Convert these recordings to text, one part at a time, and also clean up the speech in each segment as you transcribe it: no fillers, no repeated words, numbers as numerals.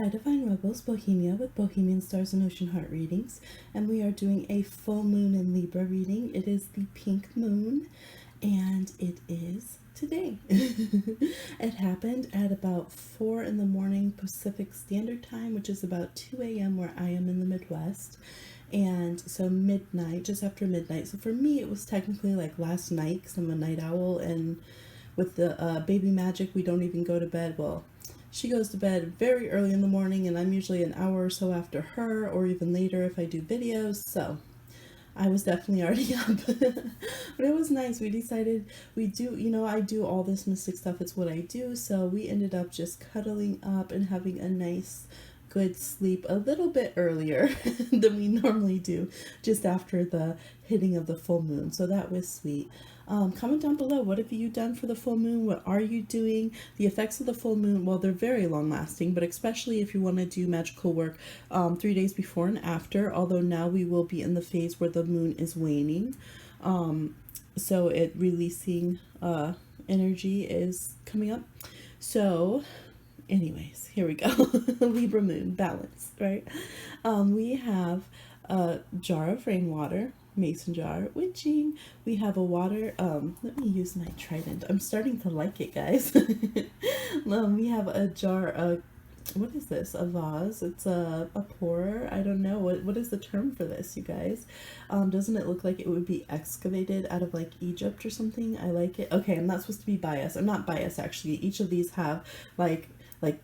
Hi Divine Rebels, Bohemia with Bohemian Stars and Ocean Heart readings, and we are doing a full moon in Libra reading. It is the pink moon, and it is today. It happened at about 4 in the morning Pacific Standard Time, which is about 2 a.m. where I am in the Midwest. And so midnight, just after midnight. So for me, it was technically like last night because I'm a night owl, and with the baby magic, we don't even go to bed. Well, she goes to bed very early in the morning, and I'm usually an hour or so after her, or even later if I do videos. So I was definitely already up. But it was nice. We decided we do, I do all this mystic stuff. It's what I do. So we ended up just cuddling up and having a nice, good sleep a little bit earlier than we normally do, just after the hitting of the full moon. So that was sweet. Comment down below, what have you done for the full moon? What are you doing? The effects of the full moon, well, they're very long lasting, but especially if you want to do magical work 3 days before and after, although now we will be in the phase where the moon is waning. So it releasing energy is coming up. So anyways, here we go. Libra moon, balance, right? We have a jar of rainwater, mason jar, witching. We have a water, let me use my trident. I'm starting to like it, guys. We have a jar of, what is this? A vase. It's a pourer. I don't know. What is the term for this, you guys? Doesn't it look like it would be excavated out of like Egypt or something? I like it. Okay, I'm not supposed to be biased. I'm not biased, actually. Each of these have like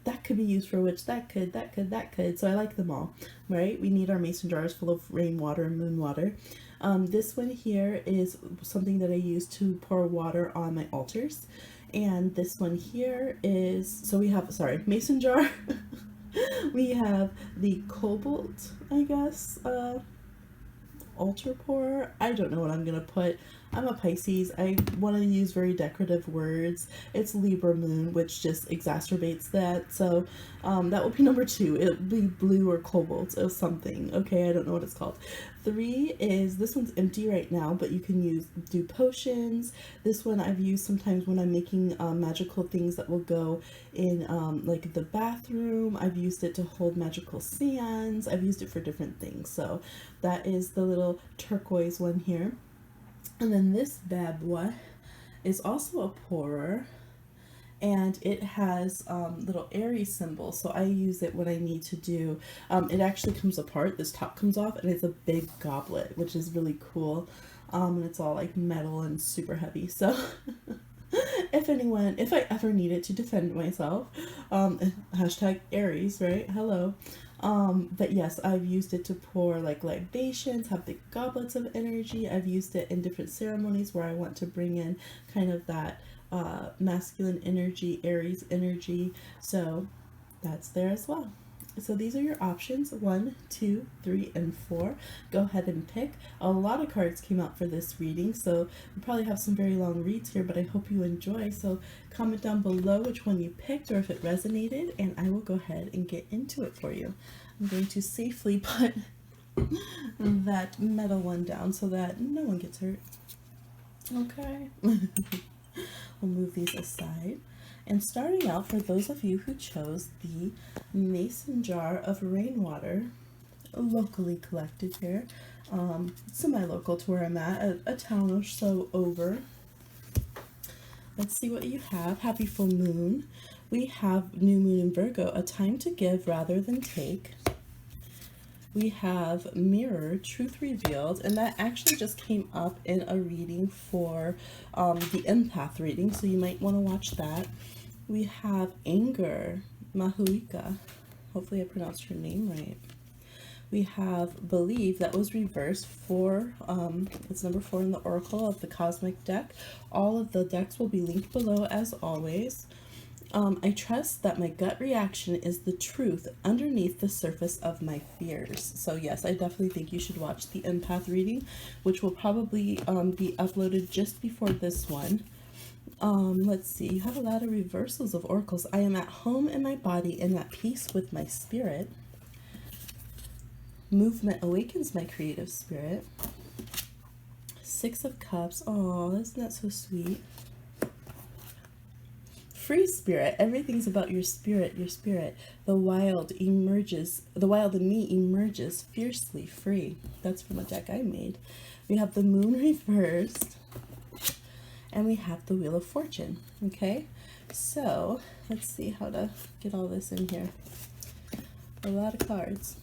that could be used for a witch, that could. So I like them all, right? We need our mason jars full of rainwater and moon water. This one here is something that I use to pour water on my altars. And this one here is, so we have, sorry, mason jar. We have the Cobalt, I guess, altar pourer. I don't know what I'm gonna put. I'm a Pisces. I want to use very decorative words. It's Libra moon, which just exacerbates that. So that will be number 2. It'll be blue or cobalt or something. Okay, I don't know what it's called. 3 is, this one's empty right now, but you can do potions. This one I've used sometimes when I'm making magical things that will go in like the bathroom. I've used it to hold magical sands. I've used it for different things. So that is the little turquoise one here. And then this bad boy is also a pourer, and it has little Aries symbols, so I use it when I need to do, it actually comes apart, this top comes off, and it's a big goblet, which is really cool, and it's all like metal and super heavy. So if I ever needed to defend myself, hashtag Aries, right? Hello. But yes, I've used it to pour like libations, have big goblets of energy. I've used it in different ceremonies where I want to bring in kind of that masculine energy, Aries energy. So that's there as well. So these are your options, 1, 2, 3, and 4. Go ahead and pick. A lot of cards came out for this reading, so we probably have some very long reads here, but I hope you enjoy. So comment down below which one you picked or if it resonated, and I will go ahead and get into it for you. I'm going to safely put that metal one down so that no one gets hurt. Okay. We'll move these aside. And starting out, for those of you who chose the mason jar of rainwater, locally collected here, semi-local to where I'm at, a town or so over. Let's see what you have. Happy full moon. We have new moon in Virgo, a time to give rather than take. We have mirror, truth revealed, and that actually just came up in a reading for the empath reading, so you might want to watch that. We have anger, Mahuika. Hopefully I pronounced her name right. We have believe, that was reversed for, it's number 4 in the Oracle of the Cosmic deck. All of the decks will be linked below as always. I trust that my gut reaction is the truth underneath the surface of my fears. So yes, I definitely think you should watch the empath reading, which will probably be uploaded just before this one. Let's see, you have a lot of reversals of oracles. I am at home in my body and at peace with my spirit. Movement awakens my creative spirit. 6 of Cups. Oh, isn't that so sweet? free spirit. Everything's about your spirit, your spirit. The wild emerges, the wild in me emerges fiercely free. That's from a deck I made. We have the moon reversed, and we have the Wheel of Fortune. Okay, so let's see how to get all this in here. A lot of cards.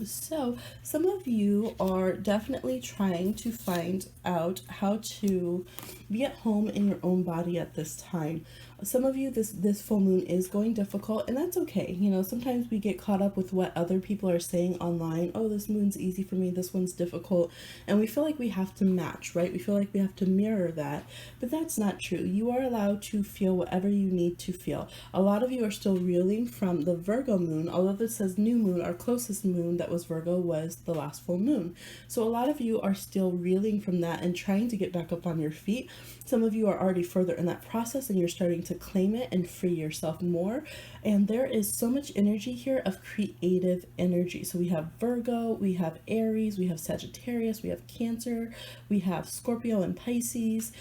So some of you are definitely trying to find out how to be at home in your own body at this time. Some of you, this full moon is going difficult, and that's okay. You know, sometimes we get caught up with what other people are saying online. Oh, this moon's easy for me, this one's difficult, and we feel like we have to match, right? We feel like we have to mirror that, but that's not true. You are allowed to feel whatever you need to feel. A lot of you are still reeling from the Virgo moon, although this says new moon. Our closest moon that was Virgo was the last full moon. So a lot of you are still reeling from that and trying to get back up on your feet. Some of you are already further in that process, and you're starting to claim it and free yourself more. And there is so much energy here of creative energy. So we have Virgo, we have Aries, we have Sagittarius, we have Cancer, we have Scorpio and Pisces,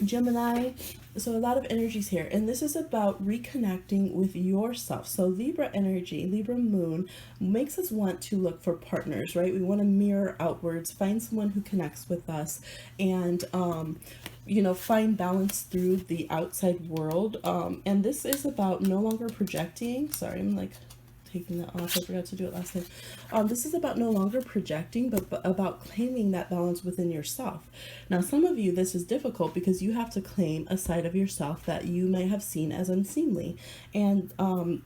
Gemini. So a lot of energies here, and this is about reconnecting with yourself. So Libra energy, Libra moon, makes us want to look for partners, right? We want to mirror outwards, find someone who connects with us, and you know, find balance through the outside world. And this is about no longer projecting. Sorry, I'm like taking that off. I forgot to do it last time. This is about no longer projecting, but about claiming that balance within yourself. Now, some of you, this is difficult because you have to claim a side of yourself that you may have seen as unseemly. And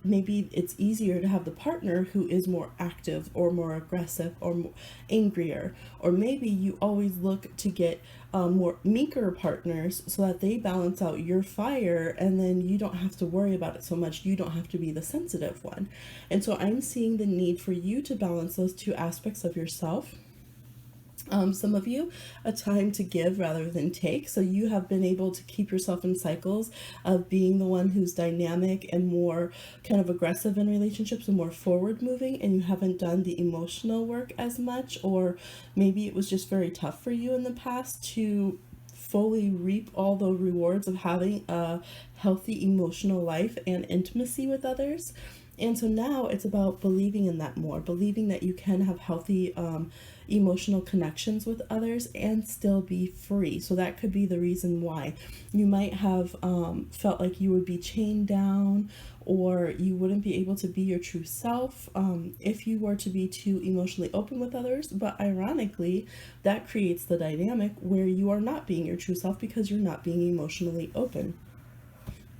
maybe it's easier to have the partner who is more active or more aggressive or more angrier. Or maybe you always look to get more meeker partners so that they balance out your fire, and then you don't have to worry about it so much. You don't have to be the sensitive one. And so I'm seeing the need for you to balance those two aspects of yourself. Some of you, a time to give rather than take. So you have been able to keep yourself in cycles of being the one who's dynamic and more kind of aggressive in relationships and more forward moving, and you haven't done the emotional work as much, or maybe it was just very tough for you in the past to fully reap all the rewards of having a healthy emotional life and intimacy with others. And so now it's about believing in that more, believing that you can have healthy emotional connections with others and still be free. So that could be the reason why you might have felt like you would be chained down, or you wouldn't be able to be your true self if you were to be too emotionally open with others. But ironically, that creates the dynamic where you are not being your true self because you're not being emotionally open.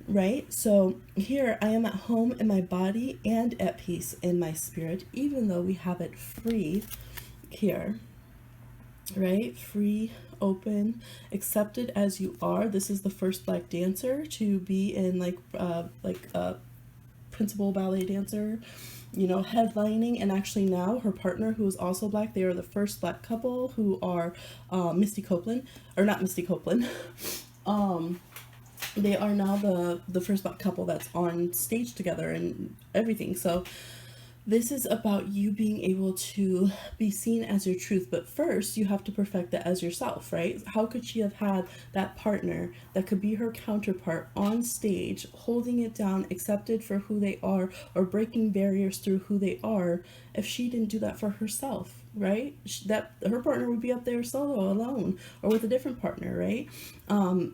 Right? So here I am at home in my body and at peace in my spirit, even though we have it free here, right? Free, open, accepted as you are. This is the first Black dancer to be in like a principal ballet dancer, you know, headlining. And actually now her partner, who is also Black, they are the first Black couple who are Misty Copeland, or not Misty Copeland. They are now the first Black couple that's on stage together and everything. So this is about you being able to be seen as your truth, but first you have to perfect that as yourself, right? How could she have had that partner that could be her counterpart on stage, holding it down, accepted for who they are, or breaking barriers through who they are, if she didn't do that for herself? Right? That her partner would be up there solo, alone, or with a different partner, right?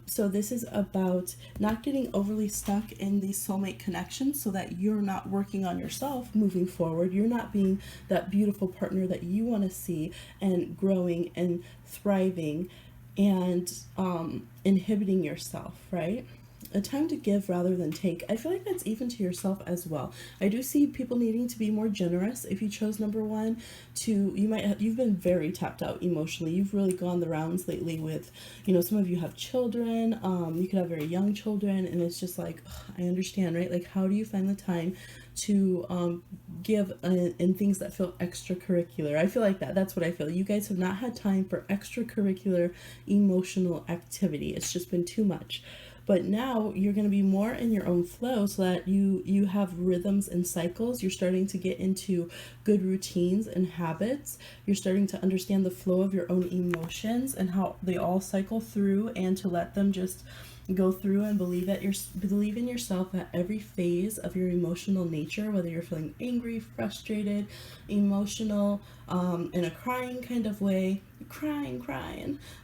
So this is about not getting overly stuck in these soulmate connections, so that you're not working on yourself moving forward. You're not being that beautiful partner that you want to see and growing and thriving, and inhibiting yourself, right? A time to give rather than take. I feel like that's even to yourself as well. I do see people needing to be more generous. If you chose number one, you've been very tapped out emotionally. You've really gone the rounds lately with, you know, some of you have children. You could have very young children, and it's just like, I understand, right? Like, how do you find the time to give in things that feel extracurricular? I feel like that's what I feel. You guys have not had time for extracurricular emotional activity. It's just been too much. But now you're going to be more in your own flow, so that you have rhythms and cycles. You're starting to get into good routines and habits. You're starting to understand the flow of your own emotions and how they all cycle through, and to let them just go through and believe in yourself at every phase of your emotional nature, whether you're feeling angry, frustrated, emotional, in a crying kind of way, crying,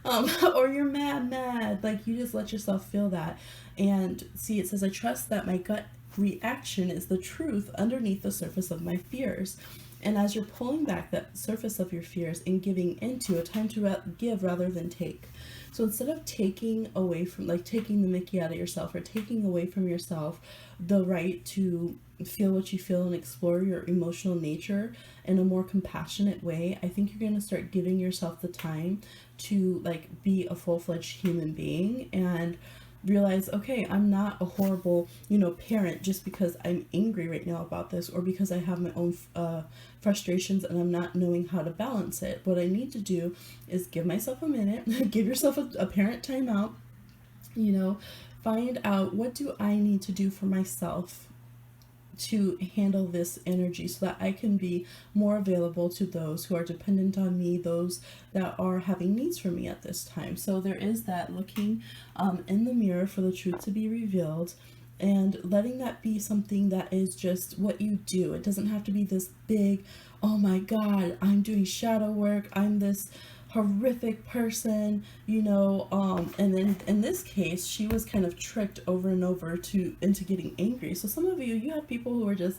or you're mad, like you just let yourself feel that. And see, it says, I trust that my gut reaction is the truth underneath the surface of my fears. And as you're pulling back that surface of your fears and giving into a time to give rather than take. So instead of taking away from, like taking the mickey out of yourself, or taking away from yourself the right to feel what you feel and explore your emotional nature in a more compassionate way, I think you're going to start giving yourself the time to like be a full-fledged human being and realize, okay, I'm not a horrible, parent just because I'm angry right now about this, or because I have my own frustrations and I'm not knowing how to balance it. What I need to do is give myself a minute, give yourself a parent timeout, find out, what do I need to do for myself to handle this energy so that I can be more available to those who are dependent on me, those that are having needs for me at this time. So there is that looking in the mirror for the truth to be revealed, and letting that be something that is just what you do. It doesn't have to be this big, oh my God, I'm doing shadow work, I'm this horrific person, and then in this case she was kind of tricked over and over into getting angry. So some of you have people who are just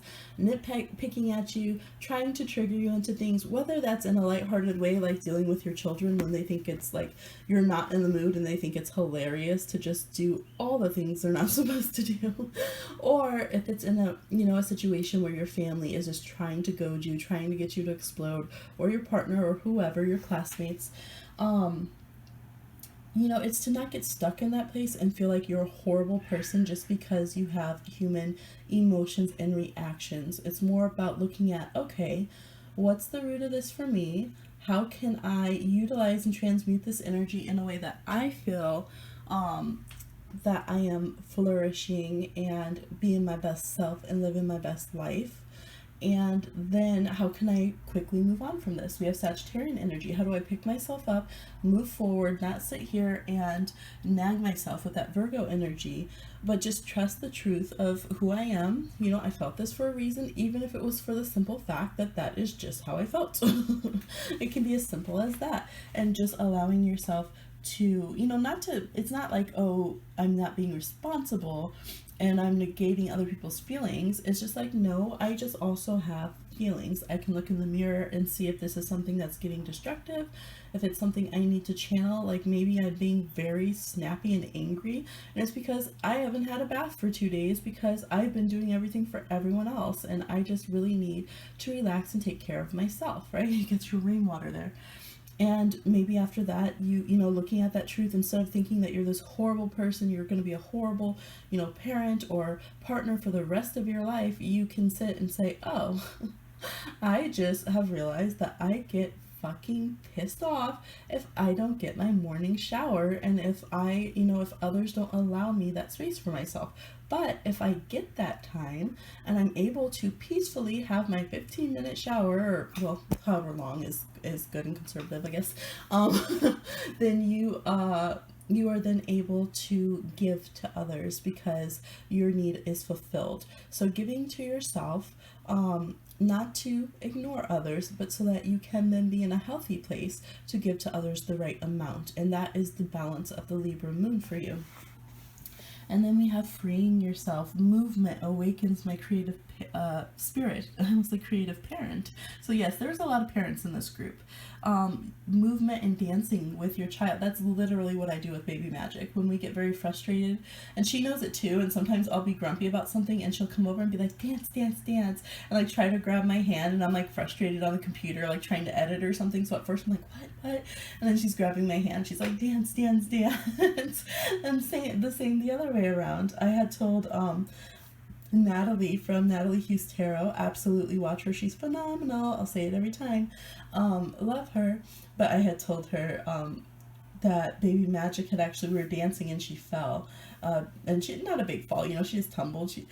picking at you, trying to trigger you into things, whether that's in a lighthearted way, like dealing with your children when they think it's like you're not in the mood and they think it's hilarious to just do all the things they're not supposed to do, or if it's in a situation where your family is just trying to goad you, trying to get you to explode, or your partner or whoever, your classmates. It's to not get stuck in that place and feel like you're a horrible person just because you have human emotions and reactions. It's more about looking at, okay, what's the root of this for me? How can I utilize and transmute this energy in a way that I feel that I am flourishing and being my best self and living my best life? And then how can I quickly move on from this? We have Sagittarian energy. How do I pick myself up, move forward, not sit here and nag myself with that Virgo energy, but just trust the truth of who I am. I felt this for a reason, even if it was for the simple fact that that is just how I felt. It can be as simple as that. And just allowing yourself to, it's not like, oh, I'm not being responsible and I'm negating other people's feelings. It's just like, no, I just also have feelings. I can look in the mirror and see if this is something that's getting destructive, if it's something I need to channel. Like maybe I'm being very snappy and angry, and it's because I haven't had a bath for 2 days because I've been doing everything for everyone else, and I just really need to relax and take care of myself, right? You get your rainwater there. And maybe after that, looking at that truth, instead of thinking that you're this horrible person, you're going to be a horrible, parent or partner for the rest of your life, you can sit and say, oh, I just have realized that I get fucking pissed off if I don't get my morning shower, and if if others don't allow me that space for myself. But if I get that time and I'm able to peacefully have my 15-minute shower, or well, however long is good and conservative, I guess, then you are then able to give to others because your need is fulfilled. So giving to yourself, not to ignore others, but so that you can then be in a healthy place to give to others the right amount. And that is the balance of the Libra moon for you. And then we have freeing yourself. Movement awakens my creative spirit. I was a creative parent. So yes, there's a lot of parents in this group. Movement and dancing with your child. That's literally what I do with Baby Magic. When we get very frustrated, and she knows it too, and sometimes I'll be grumpy about something and she'll come over and be like, dance, dance, dance, and like try to grab my hand, and I'm like frustrated on the computer, like trying to edit or something. So at first I'm like, what? And then she's grabbing my hand. She's like, dance, dance, dance. And saying the same the other way around. I had told Natalie from Natalie Hughes Tarot, absolutely watch her, she's phenomenal, I'll say it every time, love her, but I had told her that Baby Magic had actually, we were dancing and she fell, and she, not a big fall, you know, she just tumbled. She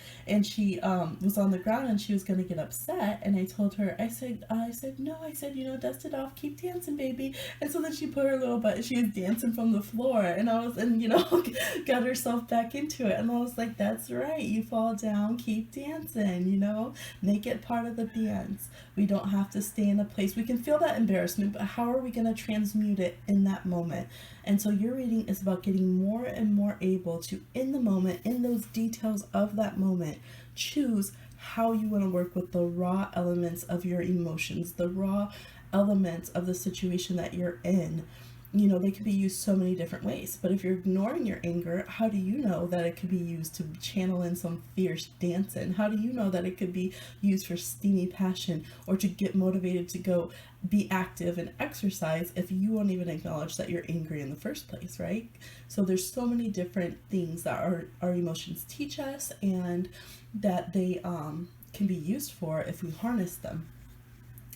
was on the ground and she was gonna get upset, and I told her, I said no, I said, you know, dust it off, keep dancing, baby. And so then she put her little butt, she was dancing from the floor, and you know, got herself back into it. And I was like, that's right, you fall down, keep dancing, you know, make it part of the dance. We don't have to stay in a place. We can feel that embarrassment, but how are we going to transmute it in that moment? And so your reading is about getting more and more able to, in the moment, in those details of that moment, choose how you want to work with the raw elements of your emotions, the raw elements of the situation that you're in. You know, they could be used so many different ways. But if you're ignoring your anger, how do you know that it could be used to channel in some fierce dancing? How do you know that it could be used for steamy passion, or to get motivated to go be active and exercise if you won't even acknowledge that you're angry in the first place, right? So there's so many different things that our emotions teach us, and that they can be used for if we harness them.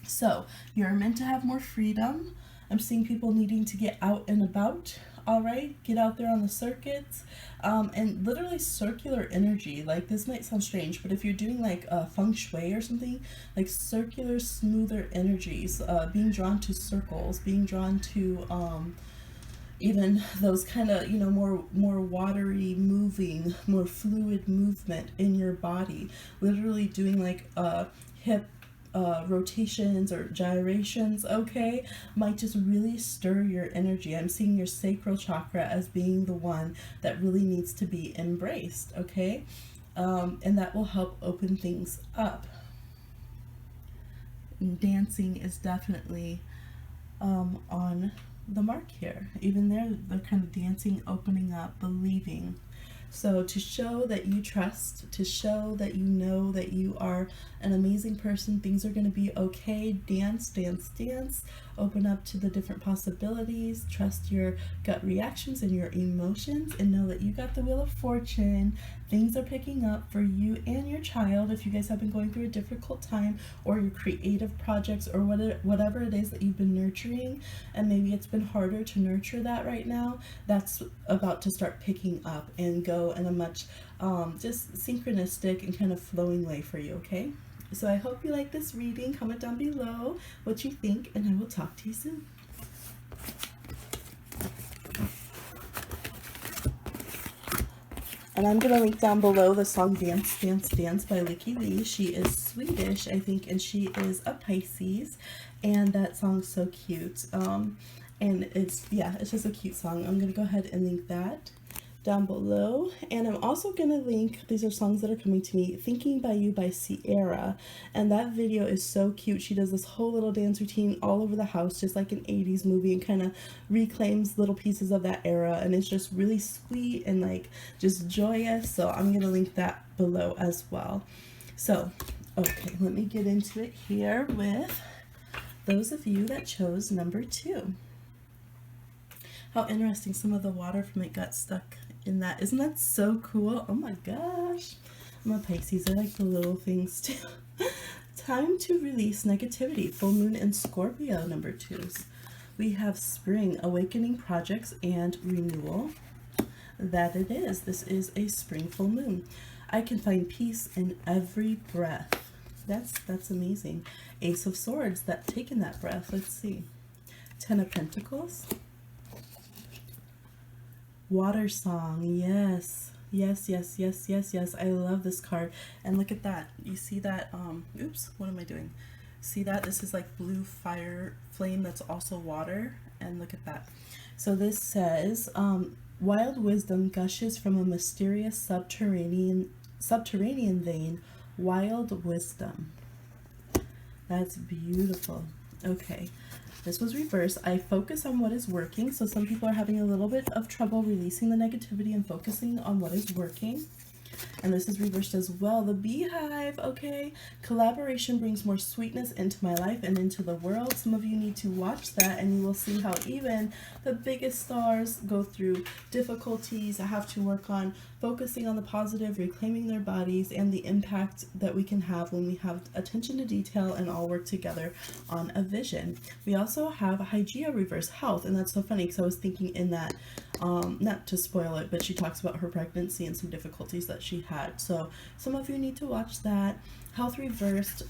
So you're meant to have more freedom. I'm seeing people needing to get out and about. All right, get out there on the circuits, and literally circular energy. Like, this might sound strange, but if you're doing like feng shui or something, like circular, smoother energies, being drawn to circles, being drawn to even those kind of, you know, more watery moving, more fluid movement in your body. Literally doing like hip rotations or gyrations, okay, might just really stir your energy. I'm seeing your sacral chakra as being the one that really needs to be embraced, okay, and that will help open things up. And dancing is definitely on the mark here. Even there, they're kind of dancing, opening up, believing. So to show that you trust, to show that you know that you are an amazing person, things are going to be okay, dance, dance, dance, open up to the different possibilities, trust your gut reactions and your emotions, and know that you got the wheel of fortune. Things are picking up for you and your child if you guys have been going through a difficult time, or your creative projects, or whatever it is that you've been nurturing, and maybe it's been harder to nurture that right now. That's about to start picking up and go in a much just synchronistic and kind of flowing way for you, okay? So I hope you like this reading. Comment down below what you think, and I will talk to you soon. And I'm going to link down below the song Dance, Dance, Dance by Lykke Li. She is Swedish, I think, and she is a Pisces. And that song's so cute. And it's just a cute song. I'm going to go ahead and link that down below. And I'm also going to link, these are songs that are coming to me, Thinking by You by Sierra. And that video is so cute. She does this whole little dance routine all over the house, just like an 80s movie, and kind of reclaims little pieces of that era. And it's just really sweet and like just joyous. So I'm going to link that below as well. So, okay, let me get into it here with those of you that chose number 2. How interesting, some of the water from it got stuck in that. Isn't that so cool? Oh my gosh. I'm a Pisces. I like the little things too. Time to release negativity. Full moon in Scorpio, number 2s. We have spring, awakening projects, and renewal. That it is. This is a spring full moon. I can find peace in every breath. That's amazing. Ace of Swords, that taken that breath. Let's see. 10 of Pentacles. Water Song, yes. Yes, yes, yes, yes, yes. I love this card. And look at that. You see that? Oops, what am I doing? See that? This is like blue fire flame that's also water. And look at that. So this says, wild wisdom gushes from a mysterious subterranean vein. Wild wisdom. That's beautiful. Okay. This was reversed. I focus on what is working. So some people are having a little bit of trouble releasing the negativity and focusing on what is working. And this is reversed as well. The beehive, okay. Collaboration brings more sweetness into my life and into the world. Some of you need to watch that, and you will see how even the biggest stars go through difficulties. I have to work on focusing on the positive, reclaiming their bodies, and the impact that we can have when we have attention to detail and all work together on a vision. We also have Hygeia reverse health, and that's so funny because I was thinking in that, not to spoil it, but she talks about her pregnancy and some difficulties that she had. So some of you need to watch that. Health reversed,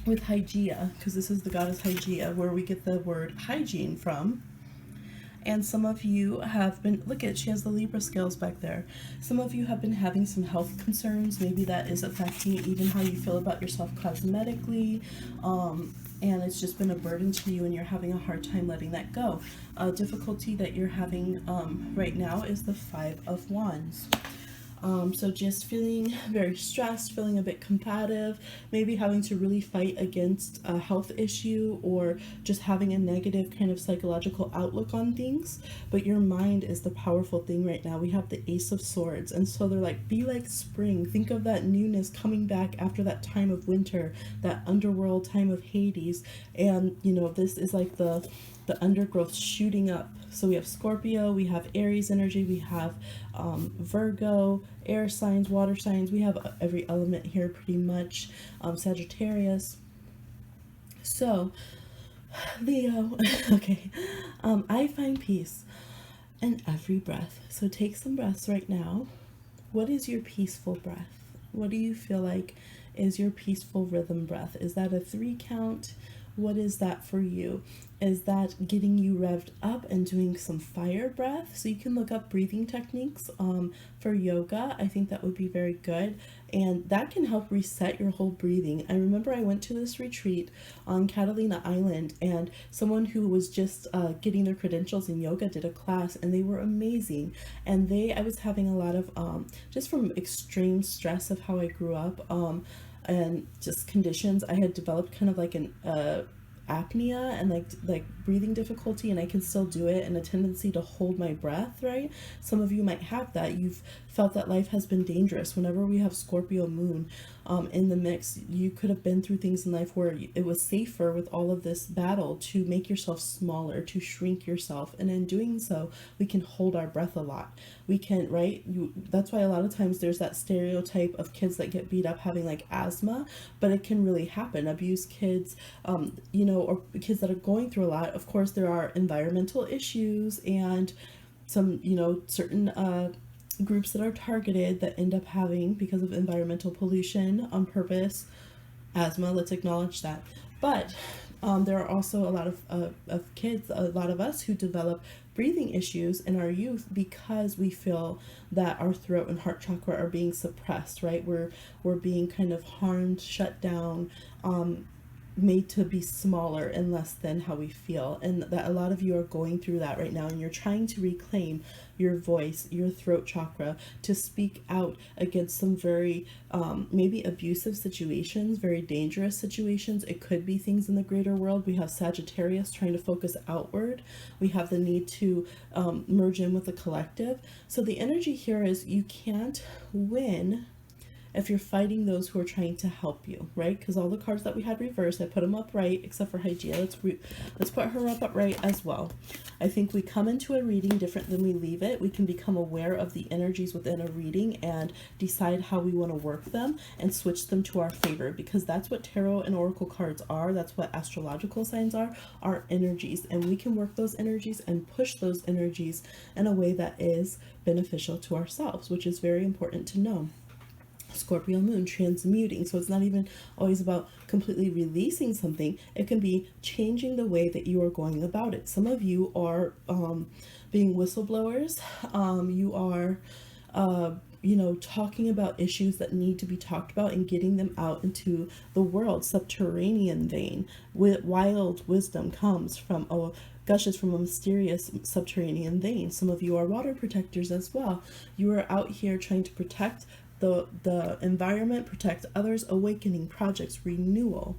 with Hygeia, because this is the goddess Hygeia, where we get the word hygiene from. And some of you have been, look at, she has the Libra scales back there. Some of you have been having some health concerns. Maybe that is affecting even how you feel about yourself cosmetically. And it's just been a burden to you and you're having a hard time letting that go. A difficulty that you're having right now is the 5 of Wands. So just feeling very stressed, feeling a bit combative, maybe having to really fight against a health issue or just having a negative kind of psychological outlook on things. But your mind is the powerful thing right now. We have the Ace of Swords. And so they're like, be like spring. Think of that newness coming back after that time of winter, that underworld time of Hades. And, you know, this is like the undergrowth shooting up. So we have Scorpio, we have Aries energy, we have Virgo, air signs, water signs. We have every element here pretty much. Sagittarius. So Leo, okay. I find peace in every breath. So take some breaths right now. What is your peaceful breath? What do you feel like is your peaceful rhythm breath? Is that a 3 count? What is that for you? Is that getting you revved up and doing some fire breath? So you can look up breathing techniques for yoga. I think that would be very good. And that can help reset your whole breathing. I remember I went to this retreat on Catalina Island and someone who was just getting their credentials in yoga did a class and they were amazing. And I was having a lot of, just from extreme stress of how I grew up, and just conditions, I had developed kind of like an apnea and like breathing difficulty, and I can still do it, and a tendency to hold my breath, right? Some of you might have that. You've felt that life has been dangerous. Whenever we have Scorpio moon in the mix, you could have been through things in life where it was safer with all of this battle to make yourself smaller, to shrink yourself, and in doing so we can hold our breath a lot. We can, right? That's why a lot of times there's that stereotype of kids that get beat up having like asthma, but it can really happen. Abused kids, you know, or kids that are going through a lot. Of course, there are environmental issues and some, you know, certain groups that are targeted that end up having, because of environmental pollution on purpose, asthma. Let's acknowledge that. But there are also a lot of kids, a lot of us who develop breathing issues in our youth because we feel that our throat and heart chakra are being suppressed, right? We're being kind of harmed, shut down, made to be smaller and less than how we feel. And that a lot of you are going through that right now, and you're trying to reclaim your voice, your throat chakra, to speak out against some very maybe abusive situations, very dangerous situations. It could be things in the greater world. We have Sagittarius trying to focus outward. We have the need to merge in with the collective. So the energy here is you can't win if you're fighting those who are trying to help you, right? Because all the cards that we had reversed, I put them upright, except for Hygeia. Let's put her up upright as well. I think we come into a reading different than we leave it. We can become aware of the energies within a reading and decide how we want to work them and switch them to our favor, because that's what tarot and oracle cards are. That's what astrological signs are energies. And we can work those energies and push those energies in a way that is beneficial to ourselves, which is very important to know. Scorpio moon, transmuting. So it's not even always about completely releasing something. It can be changing the way that you are going about it. Some of you are being whistleblowers. You are you know, talking about issues that need to be talked about and getting them out into the world. Subterranean vein. Wild wisdom comes from gushes from a mysterious subterranean vein. Some of you are water protectors as well. You are out here trying to protect the environment, protect others, awakening projects, renewal.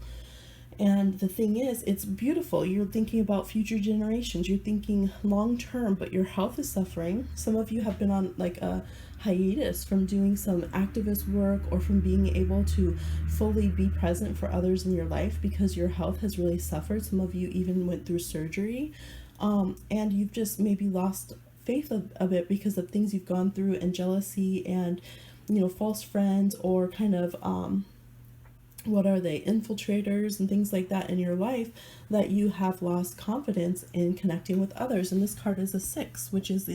And the thing is, it's beautiful. You're thinking about future generations. You're thinking long term, but your health is suffering. Some of you have been on like a hiatus from doing some activist work or from being able to fully be present for others in your life because your health has really suffered. Some of you even went through surgery, and you've just maybe lost faith a bit because of things you've gone through, and jealousy, and false friends, or kind of what are they, infiltrators and things like that in your life, that you have lost confidence in connecting with others. And this card is a 6, which is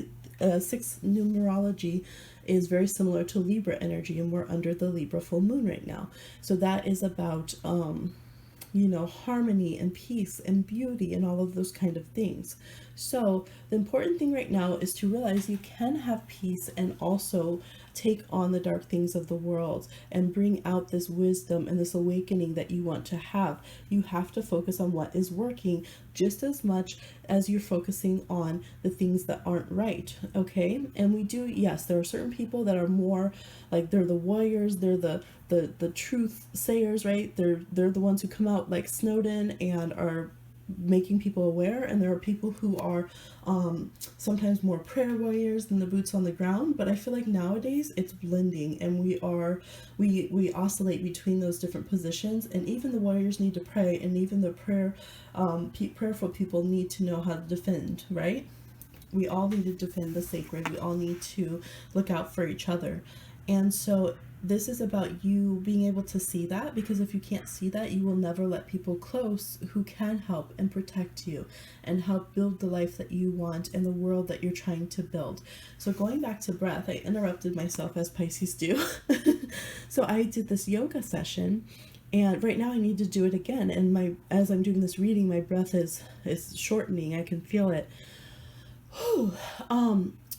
six numerology is very similar to Libra energy, and we're under the Libra full moon right now. So that is about harmony and peace and beauty and all of those kind of things. So the important thing right now is to realize you can have peace and also take on the dark things of the world and bring out this wisdom and this awakening that you want to have. You have to focus on what is working just as much as you're focusing on the things that aren't right, okay? And we do, yes, there are certain people that are more like, they're the warriors, they're the truth sayers, right? They're the ones who come out like Snowden and are making people aware, and there are people who are sometimes more prayer warriors than the boots on the ground. But I feel like nowadays it's blending, and we oscillate between those different positions, and even the warriors need to pray, and even the prayerful people need to know how to defend, right? We all need to defend the sacred. We all need to look out for each other. And so this is about you being able to see that, because if you can't see that, you will never let people close who can help and protect you and help build the life that you want and the world that you're trying to build. So going back to breath, I interrupted myself, as Pisces do. So I did this yoga session, and right now I need to do it again. And as I'm doing this reading, my breath is shortening. I can feel it.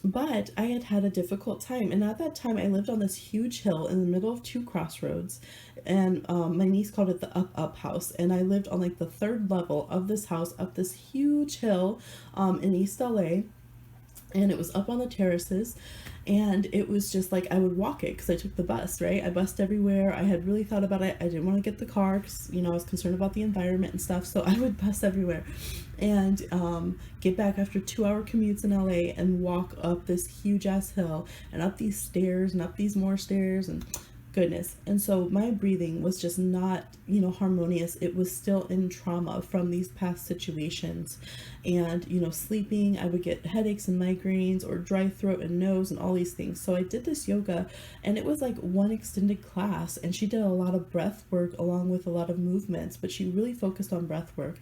But I had a difficult time, and at that time I lived on this huge hill in the middle of 2 crossroads, and my niece called it the up house, and I lived on like the 3rd level of this house up this huge hill in East LA, and it was up on the terraces, and it was just like, I would walk it because I took the bus, right? I bussed everywhere. I had really thought about it. I didn't want to get the car because, I was concerned about the environment and stuff, so I would bus everywhere and get back after 2-hour commutes in LA and walk up this huge ass hill and up these stairs and up these more stairs, and goodness. And so my breathing was just not, harmonious. It was still in trauma from these past situations. And, sleeping, I would get headaches and migraines, or dry throat and nose and all these things. So I did this yoga, and it was like one extended class, and she did a lot of breath work along with a lot of movements, but she really focused on breath work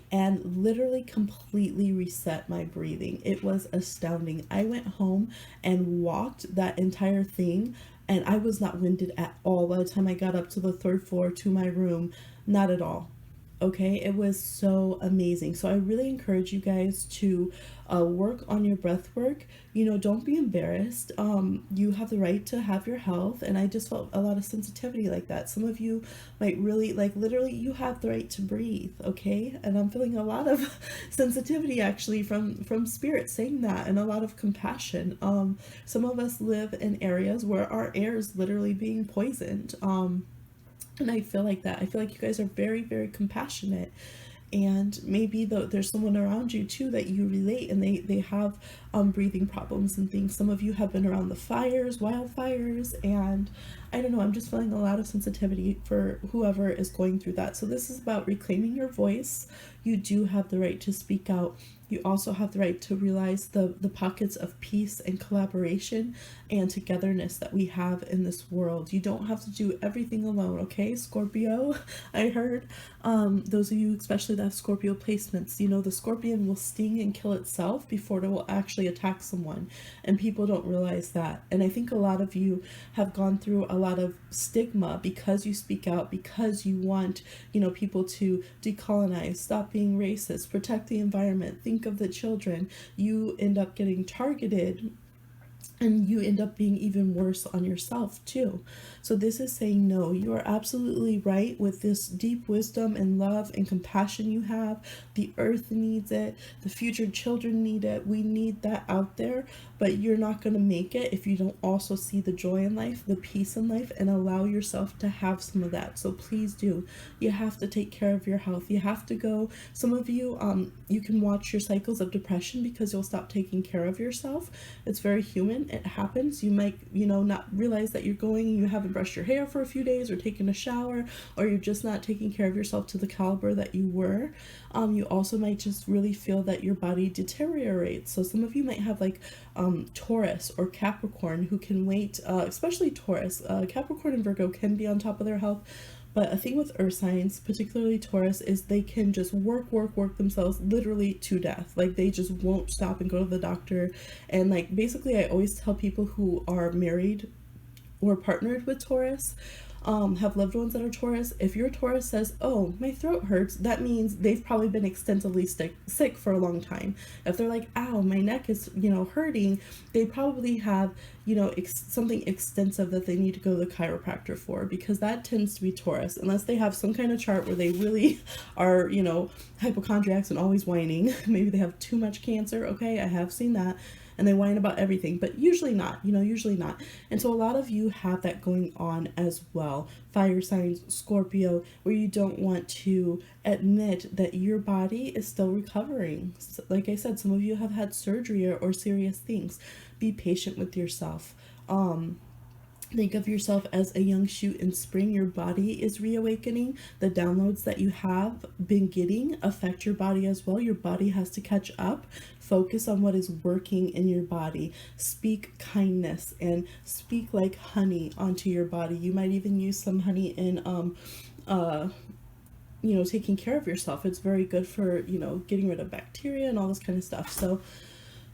and literally completely reset my breathing. It was astounding. I went home and walked that entire thing, and I was not winded at all by the time I got up to the 3rd floor to my room. Not at all. Okay, it was so amazing. So I really encourage you guys to work on your breath work. Don't be embarrassed. You have the right to have your health, and I just felt a lot of sensitivity like that. Some of you might really, like, literally, you have the right to breathe, okay? And I'm feeling a lot of sensitivity actually from spirit saying that, and a lot of compassion. Some of us live in areas where our air is literally being poisoned. And I feel like that. I feel like you guys are very, very compassionate. And maybe there's someone around you too that you relate, and they have breathing problems and things. Some of you have been around the wildfires, and I don't know, I'm just feeling a lot of sensitivity for whoever is going through that. So this is about reclaiming your voice. You do have the right to speak out. You also have the right to realize the pockets of peace and collaboration and togetherness that we have in this world. You don't have to do everything alone, okay, Scorpio? I heard those of you especially that have Scorpio placements, the scorpion will sting and kill itself before it will actually attack someone, and people don't realize that. And I think a lot of you have gone through a lot of stigma because you speak out, because you want, people to decolonize, stop being racist, protect the environment, think of the children. You end up getting targeted, and you end up being even worse on yourself too. So this is saying, no, you are absolutely right with this deep wisdom and love and compassion you have. The earth needs it. The future children need it. We need that out there. But you're not going to make it if you don't also see the joy in life, the peace in life, and allow yourself to have some of that. So please do. You have to take care of your health. You have to go. Some of you, you can watch your cycles of depression because you'll stop taking care of yourself. It's very human. fine. It happens. You might, not realize that you're going and you haven't brushed your hair for a few days or taken a shower, or you're just not taking care of yourself to the caliber that you were. You also might just really feel that your body deteriorates. So some of you might have like Taurus or Capricorn who can wait, especially Taurus. Capricorn and Virgo can be on top of their health. But a thing with earth signs, particularly Taurus, is they can just work themselves literally to death. Like they just won't stop and go to the doctor. And like basically I always tell people who are married or partnered with Taurus, have loved ones that are Taurus, if your Taurus says, oh, my throat hurts, that means they've probably been extensively sick for a long time. If they're like, ow, my neck is, hurting, they probably have, something extensive that they need to go to the chiropractor for, because that tends to be Taurus, unless they have some kind of chart where they really are, hypochondriacs and always whining. Maybe they have too much cancer. Okay, I have seen that. And they whine about everything, but usually not, usually not. And so a lot of you have that going on as well. Fire signs, Scorpio, where you don't want to admit that your body is still recovering. So, like I said, some of you have had surgery or serious things. Be patient with yourself. Think of yourself as a young shoot in spring. Your body is reawakening. The downloads that you have been getting affect your body as well. Your body has to catch up. Focus on what is working in your body. Speak kindness and speak like honey onto your body. You might even use some honey in taking care of yourself. It's very good for, getting rid of bacteria and all this kind of stuff. So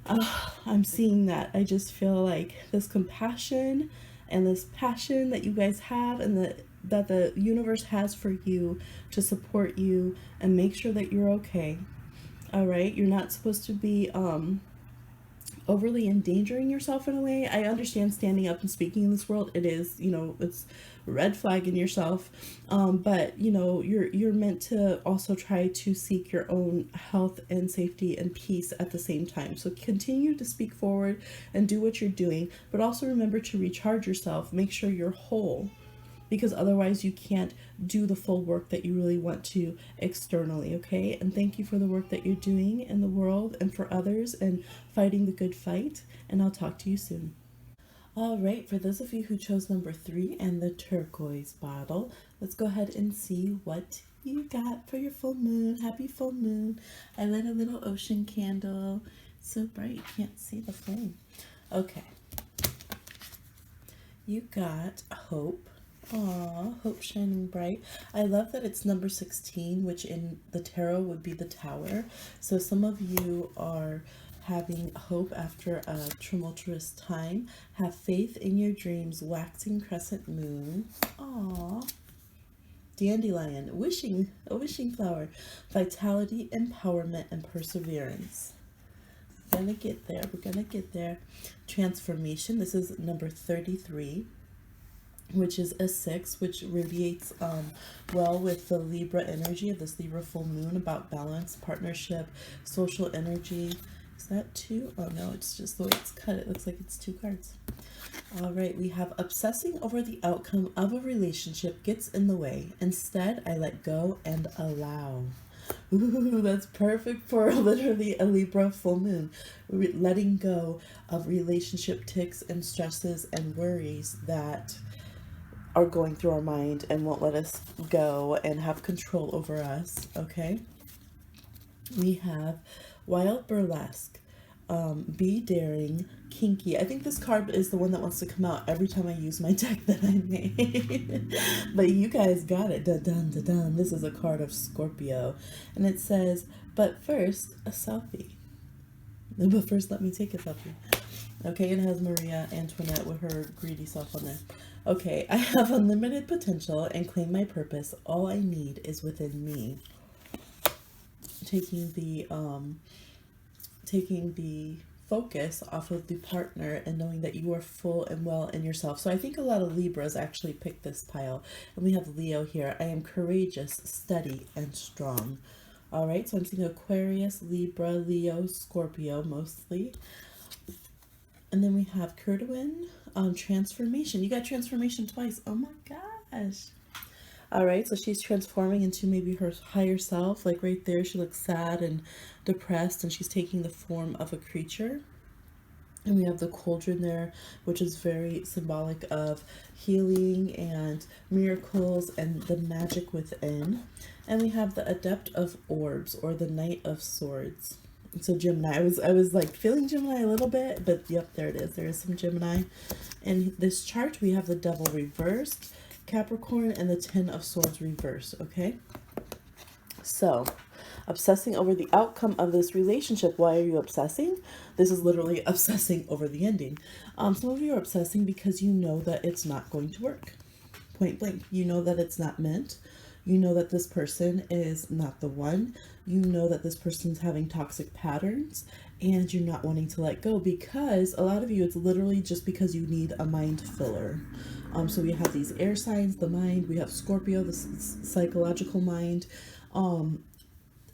I'm seeing that. I just feel like this compassion and this passion that you guys have, and that the universe has for you to support you and make sure that you're okay. All right, you're not supposed to be overly endangering yourself in a way. I understand standing up and speaking in this world, it is, it's red flagging yourself, but you're meant to also try to seek your own health and safety and peace at the same time. So continue to speak forward and do what you're doing, but also remember to recharge yourself. Make sure you're whole, because otherwise you can't do the full work that you really want to externally. Okay, and thank you for the work that you're doing in the world and for others and fighting the good fight, and I'll talk to you soon. All right, for those of you who chose number 3 and the turquoise bottle, let's go ahead and see what you got for your full moon. Happy full moon. I lit a little ocean candle. It's so bright you can't see the flame. Okay, you got hope. Aw, hope shining bright. I love that it's number 16, which in the tarot would be the tower. So some of you are having hope after a tumultuous time. Have faith in your dreams. Waxing crescent moon. Aw. Dandelion. A wishing flower. Vitality, empowerment, and perseverance. We're gonna get there. We're gonna get there. Transformation. This is number 33. Which is a 6, which radiates well with the Libra energy of this Libra full moon, about balance, partnership, social energy. Is that 2? Oh no, it's just the way it's cut. It looks like it's 2 cards. All right, we have obsessing over the outcome of a relationship gets in the way. Instead, I let go and allow. Ooh, that's perfect for literally a Libra full moon. Letting go of relationship tics and stresses and worries that are going through our mind and won't let us go and have control over us. Okay, we have wild burlesque, be daring, kinky. I think this card is the one that wants to come out every time I use my deck that I made. But you guys got it. Dun, dun, dun, dun. This is a card of Scorpio, and it says, but first a selfie. But first let me take a selfie. Okay, and it has Maria Antoinette with her greedy self on there. Okay, I have unlimited potential and claim my purpose. All I need is within me. Taking the focus off of the partner and knowing that you are full and well in yourself. So I think a lot of Libras actually picked this pile. And we have Leo here. I am courageous, steady, and strong. All right, so I'm seeing Aquarius, Libra, Leo, Scorpio mostly. And then we have Curtwin, transformation. You got transformation twice. Oh my gosh. All right, so she's transforming into maybe her higher self. Like right there, she looks sad and depressed, and she's taking the form of a creature. And we have the cauldron there, which is very symbolic of healing and miracles and the magic within. And we have the adept of orbs, or the knight of swords. So Gemini, I was like feeling Gemini a little bit, but yep, there it is. There is some Gemini. In this chart, we have the devil reversed, Capricorn, and the 10 of swords reversed, okay? So, obsessing over the outcome of this relationship. Why are you obsessing? This is literally obsessing over the ending. Some of you are obsessing because you know that it's not going to work. Point blank. You know that it's not meant. You know that this person is not the one. You know that this person's having toxic patterns, and you're not wanting to let go because a lot of you, it's literally just because you need a mind filler. So we have these air signs, the mind. We have Scorpio, the psychological mind.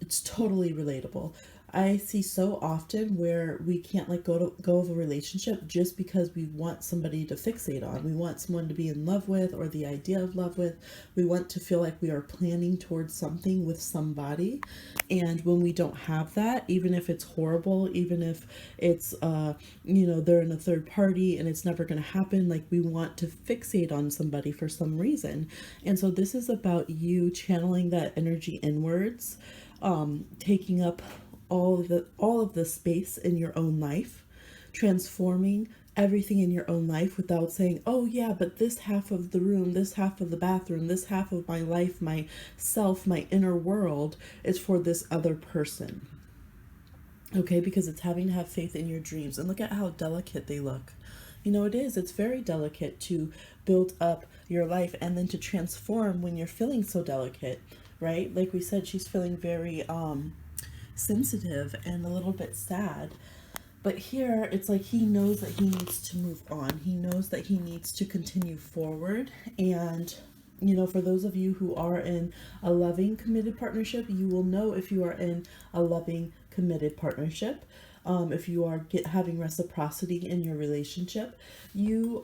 It's totally relatable. I see so often where we can't let go of a relationship just because we want somebody to fixate on. We want someone to be in love with, or the idea of love with. We want to feel like we are planning towards something with somebody. And when we don't have that, even if it's horrible, even if it's, they're in a third party and it's never going to happen, like we want to fixate on somebody for some reason. And so this is about you channeling that energy inwards, taking up all of the space in your own life, transforming everything in your own life without saying, oh yeah, but this half of the room, this half of the bathroom, this half of my life, my self, my inner world is for this other person. Okay, because it's having to have faith in your dreams. And look at how delicate they look. It is. It's very delicate to build up your life and then to transform when you're feeling so delicate, right? Like we said, she's feeling very sensitive and a little bit sad. But here, it's like he knows that he needs to move on. He knows that he needs to continue forward. And, for those of you who are in a loving, committed partnership, you will know if you are in a loving, committed partnership. If you are having reciprocity in your relationship, you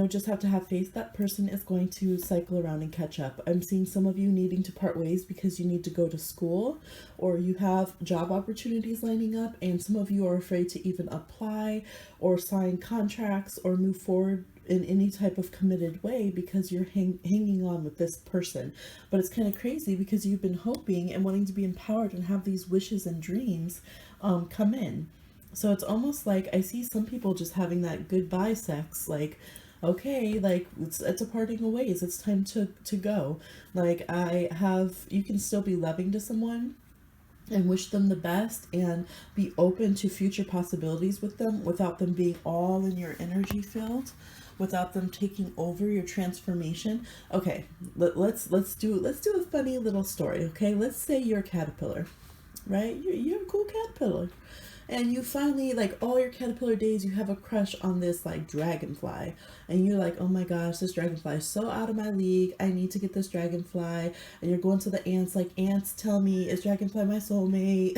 just have to have faith that person is going to cycle around and catch up. I'm seeing some of you needing to part ways because you need to go to school, or you have job opportunities lining up, and some of you are afraid to even apply or sign contracts or move forward in any type of committed way because you're hanging on with this person. But it's kind of crazy because you've been hoping and wanting to be empowered and have these wishes and dreams come in. So it's almost like I see some people just having that goodbye sex, like, okay, like it's a parting of ways. It's time to go. Like you can still be loving to someone and wish them the best and be open to future possibilities with them without them being all in your energy field, without them taking over your transformation. Okay, let's do a funny little story. Okay, let's say you're a caterpillar, right? You're a cool caterpillar. And you finally, like all your caterpillar days, you have a crush on this like dragonfly. And you're like, oh my gosh, this dragonfly is so out of my league. I need to get this dragonfly. And you're going to the ants like, ants, tell me, is dragonfly my soulmate?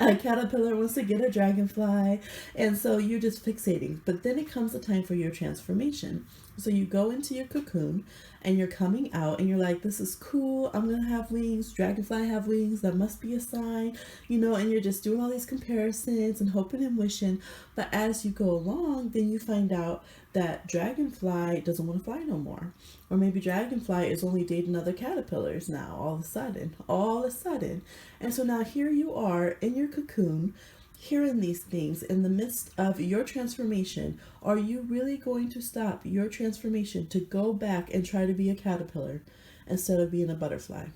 A caterpillar wants to get a dragonfly. And so you're just fixating. But then it comes the time for your transformation. So you go into your cocoon and you're coming out and you're like, this is cool. I'm going to have wings. Dragonfly have wings. That must be a sign, and you're just doing all these comparisons and hoping and wishing. But as you go along, then you find out that dragonfly doesn't want to fly no more. Or maybe dragonfly is only dating other caterpillars now, all of a sudden. And so now here you are in your cocoon, hearing these things in the midst of your transformation. Are you really going to stop your transformation to go back and try to be a caterpillar instead of being a butterfly?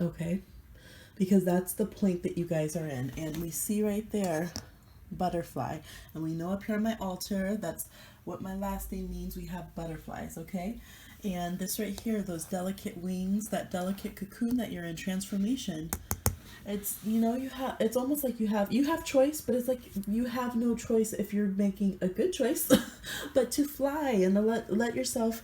Okay, because that's the point that you guys are in. And we see right there, butterfly. And we know up here on my altar, that's what my last name means. We have butterflies, okay? And this right here, those delicate wings, that delicate cocoon that you're in transformation, it's it's almost like you have choice, but it's like you have no choice if you're making a good choice but to fly and to let yourself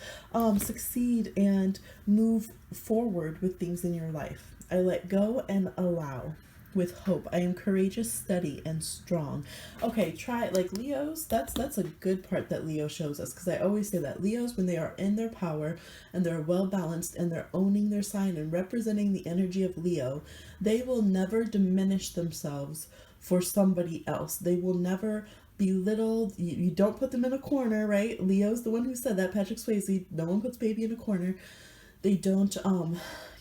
succeed and move forward with things in your life. I let go and allow with hope. I am courageous, steady, and strong. Okay, try it. Like Leos, that's a good part that Leo shows us, because I always say that Leos, when they are in their power and they're well balanced and they're owning their sign and representing the energy of Leo, they will never diminish themselves for somebody else. They will never belittle. You don't put them in a corner, right? Leo's the one who said that, Patrick Swayze. No one puts baby in a corner. They don't,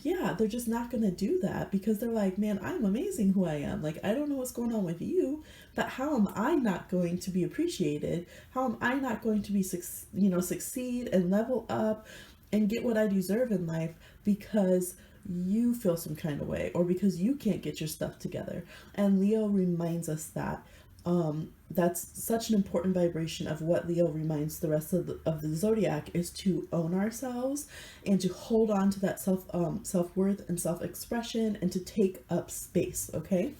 yeah, they're just not going to do that because they're like, man, I'm amazing who I am. Like, I don't know what's going on with you, but how am I not going to be appreciated? How am I not going to be, succeed and level up and get what I deserve in life because you feel some kind of way or because you can't get your stuff together? And Leo reminds us that. That's such an important vibration of what Leo reminds the rest of the zodiac is to own ourselves and to hold on to that self-worth and self-expression and to take up space. Okay,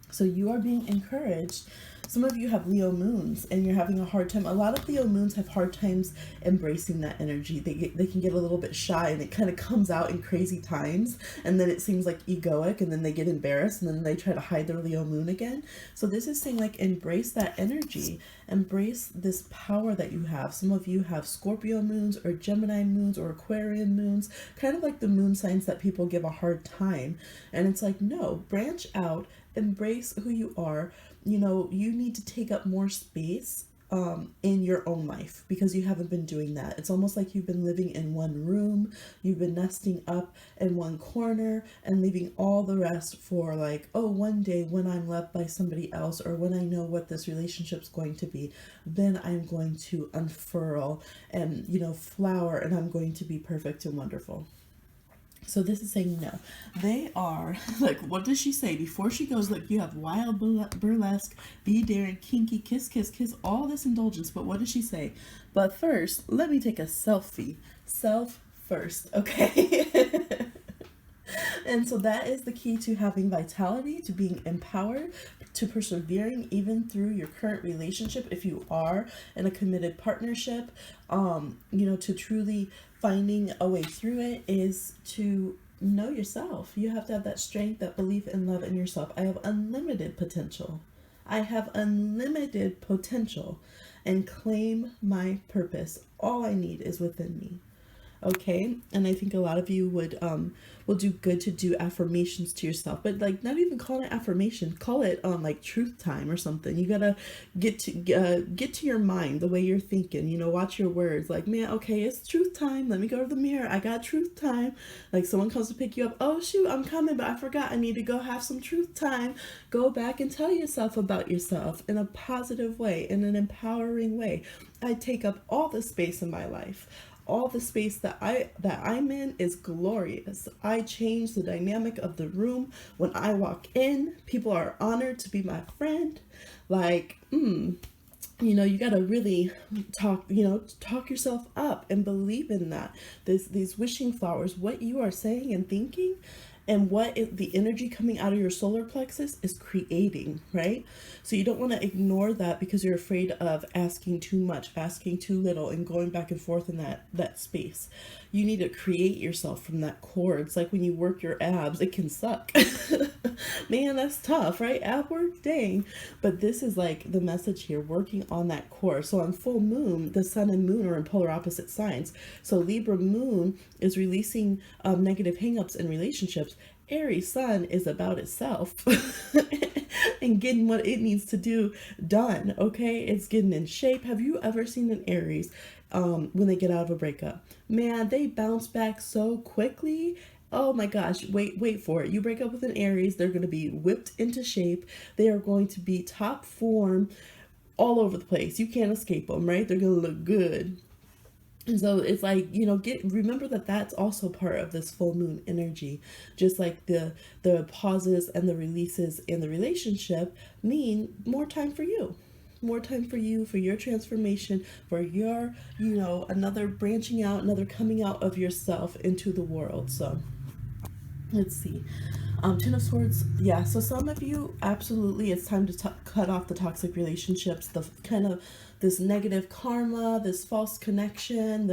so you are being encouraged. Some of you have Leo moons and you're having a hard time. A lot of Leo moons have hard times embracing that energy. They can get a little bit shy and it kind of comes out in crazy times. And then it seems like egoic and then they get embarrassed and then they try to hide their Leo moon again. So this is saying like embrace that energy. Embrace this power that you have. Some of you have Scorpio moons or Gemini moons or Aquarian moons, kind of like the moon signs that people give a hard time. And it's like, no, branch out, embrace who you are. You need to take up more space in your own life because you haven't been doing that. It's almost like you've been living in one room, you've been nesting up in one corner and leaving all the rest for like, oh, one day when I'm loved by somebody else or when I know what this relationship's going to be, then I'm going to unfurl and, flower and I'm going to be perfect and wonderful. So this is saying no. They are, like, what does she say? Before she goes, like, you have wild, burlesque, be daring, kinky, kiss, kiss, kiss, all this indulgence. But what does she say? But first, let me take a selfie. Self first, okay? And so that is the key to having vitality, to being empowered, to persevering even through your current relationship. If you are in a committed partnership, to truly finding a way through it is to know yourself. You have to have that strength, that belief and love in yourself. I have unlimited potential. I have unlimited potential and claim my purpose. All I need is within me. Okay, and I think a lot of you will do good to do affirmations to yourself, but like not even call it affirmation, call it like truth time or something. You gotta get to your mind the way you're thinking. Watch your words. Like, man, okay, it's truth time. Let me go to the mirror. I got truth time. Like someone comes to pick you up. Oh shoot, I'm coming, but I forgot. I need to go have some truth time. Go back and tell yourself about yourself in a positive way, in an empowering way. I take up all the space in my life. All the space that I'm in is glorious. I change the dynamic of the room. When I walk in, people are honored to be my friend. Like, you gotta really talk yourself up and believe in that. These wishing flowers, what you are saying and thinking, and the energy coming out of your solar plexus is creating, right? So you don't want to ignore that because you're afraid of asking too much, asking too little, and going back and forth in that space. You need to create yourself from that core. It's like when you work your abs, it can suck. Man, that's tough, right? Ab work, dang. But this is like the message here, working on that core. So on full moon, the sun and moon are in polar opposite signs. So Libra moon is releasing negative hangups in relationships. Aries sun is about itself and getting what it needs to do done. Okay, it's getting in shape. Have you ever seen an Aries when they get out of a breakup? Man, they bounce back so quickly. Oh my gosh, wait for it. You break up with an Aries, they're going to be whipped into shape. They are going to be top form all over the place. You can't escape them, right? They're going to look good. And so it's like, remember that that's also part of this full moon energy. Just like the pauses and the releases in the relationship mean more time for you. More time for you, for your transformation, for your, another branching out, another coming out of yourself into the world. So let's see. Ten of Swords, yeah. So some of you, absolutely, it's time to cut off the toxic relationships, the kind of this negative karma, this false connection,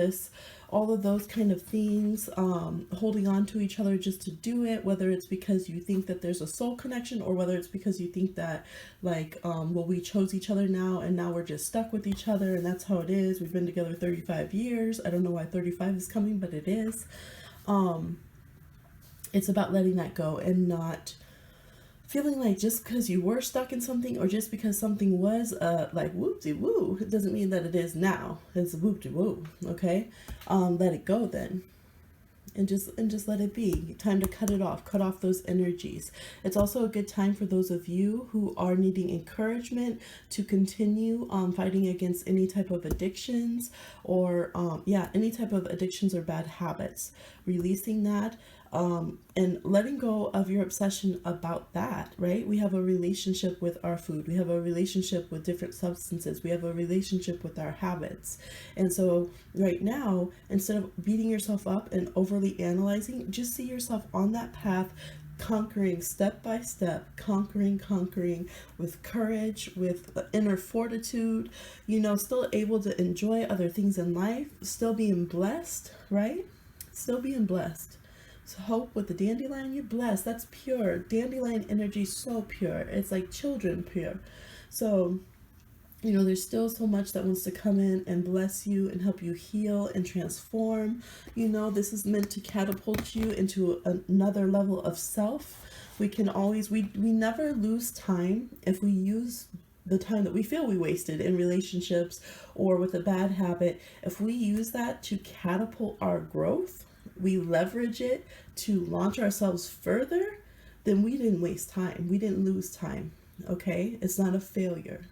all of those kind of things, holding on to each other just to do it, whether it's because you think that there's a soul connection or whether it's because you think that we chose each other now and now we're just stuck with each other and that's how it is. We've been together 35 years. I don't know why 35 is coming, but it is. It's about letting that go and not feeling like just because you were stuck in something, or just because something was like whoop-de-woo, it doesn't mean that it is now. It's whoop-de-woo. Okay, let it go then, and just let it be. Time to cut it off, cut off those energies. It's also a good time for those of you who are needing encouragement to continue fighting against any type of addictions, or yeah, any type of addictions or bad habits. Releasing that, and letting go of your obsession about that, right? We have a relationship with our food. We have a relationship with different substances. We have a relationship with our habits. And so right now, instead of beating yourself up and overly analyzing, just see yourself on that path, conquering step by step, conquering with courage, with inner fortitude, still able to enjoy other things in life, still being blessed, right? Still being blessed. So hope with the dandelion, you're blessed. That's pure. Dandelion energy is so pure. It's like children pure. So, there's still so much that wants to come in and bless you and help you heal and transform. This is meant to catapult you into another level of self. We can always, we never lose time if we use the time that we feel we wasted in relationships or with a bad habit. If we use that to catapult our growth, we leverage it to launch ourselves further, then we didn't waste time. We didn't lose time. Okay? It's not a failure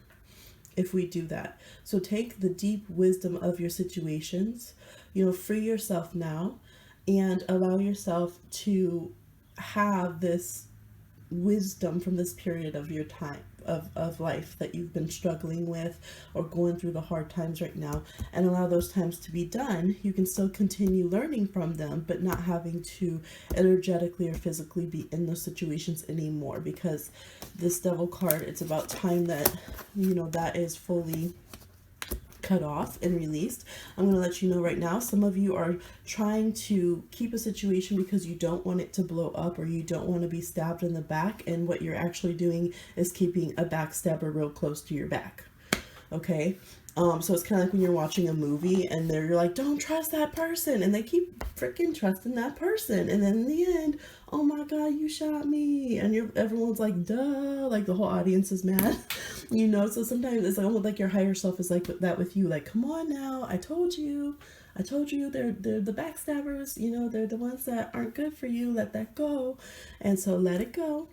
if we do that. So take the deep wisdom of your situations, free yourself now, and allow yourself to have this wisdom from this period of your time of life that you've been struggling with or going through the hard times right now, and allow those times to be done. You can still continue learning from them, but not having to energetically or physically be in those situations anymore, because this Devil card, it's about time that that is fully cut off and released. I'm going to let you know right now, some of you are trying to keep a situation because you don't want it to blow up, or you don't want to be stabbed in the back, and what you're actually doing is keeping a backstabber real close to your back. Okay, so it's kind of like when you're watching a movie and you're like, don't trust that person, and they keep freaking trusting that person, and then in the end, oh my god, you shot me, and everyone's like, duh, like the whole audience is mad. So sometimes it's almost like your higher self is like that with you, like, come on now, I told you they're the backstabbers, they're the ones that aren't good for you. Let that go. And so let it go.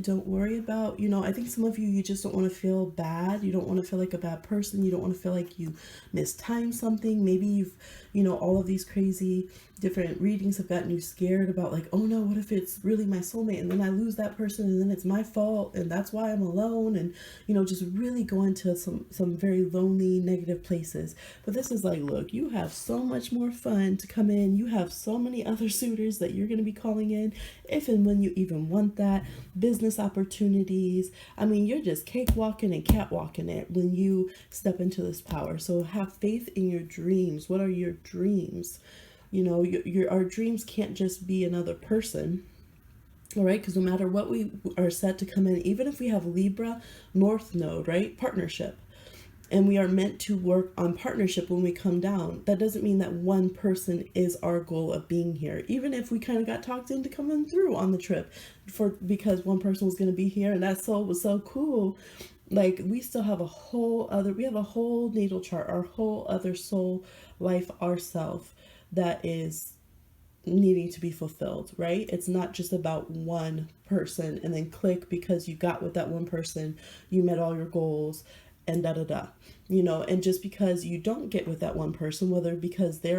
Don't worry about, I think some of you just don't want to feel bad. You don't want to feel like a bad person. You don't want to feel like you mistimed something. Maybe you've, all of these crazy different readings have gotten you scared about, like, oh no, what if it's really my soulmate and then I lose that person and then it's my fault and that's why I'm alone, and just really go into some very lonely, negative places. But this is like, look, you have so much more fun to come in. You have so many other suitors that you're going to be calling in if and when you even want that. Business opportunities. I mean, you're just cakewalking and catwalking it when you step into this power. So have faith in your dreams. What are your dreams? Our dreams can't just be another person. All right, because no matter what we are set to come in, even if we have Libra North Node, right, partnership, and we are meant to work on partnership when we come down, that doesn't mean that one person is our goal of being here. Even if we kind of got talked into coming through on the trip because one person was going to be here and that soul was so cool, like, we still have we have a whole natal chart, our whole other soul life, ourself, that is needing to be fulfilled, right? It's not just about one person and then click because you got with that one person, you met all your goals, and and just because you don't get with that one person, whether because they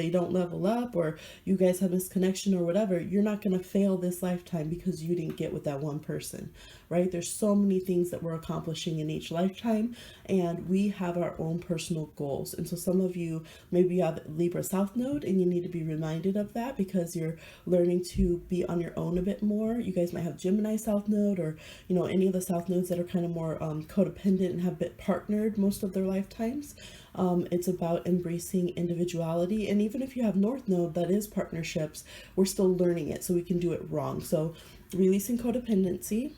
don't level up, or you guys have misconnection or whatever, you're not going to fail this lifetime because you didn't get with that one person, right? There's so many things that we're accomplishing in each lifetime, and we have our own personal goals. And so some of you, maybe you have Libra South Node and you need to be reminded of that because you're learning to be on your own a bit more. You guys might have Gemini South Node, or any of the South Nodes that are kind of more codependent and have been partnered most of their lifetimes. It's about embracing individuality. And even if you have North Node that is partnerships, we're still learning it, so we can do it wrong. So releasing codependency,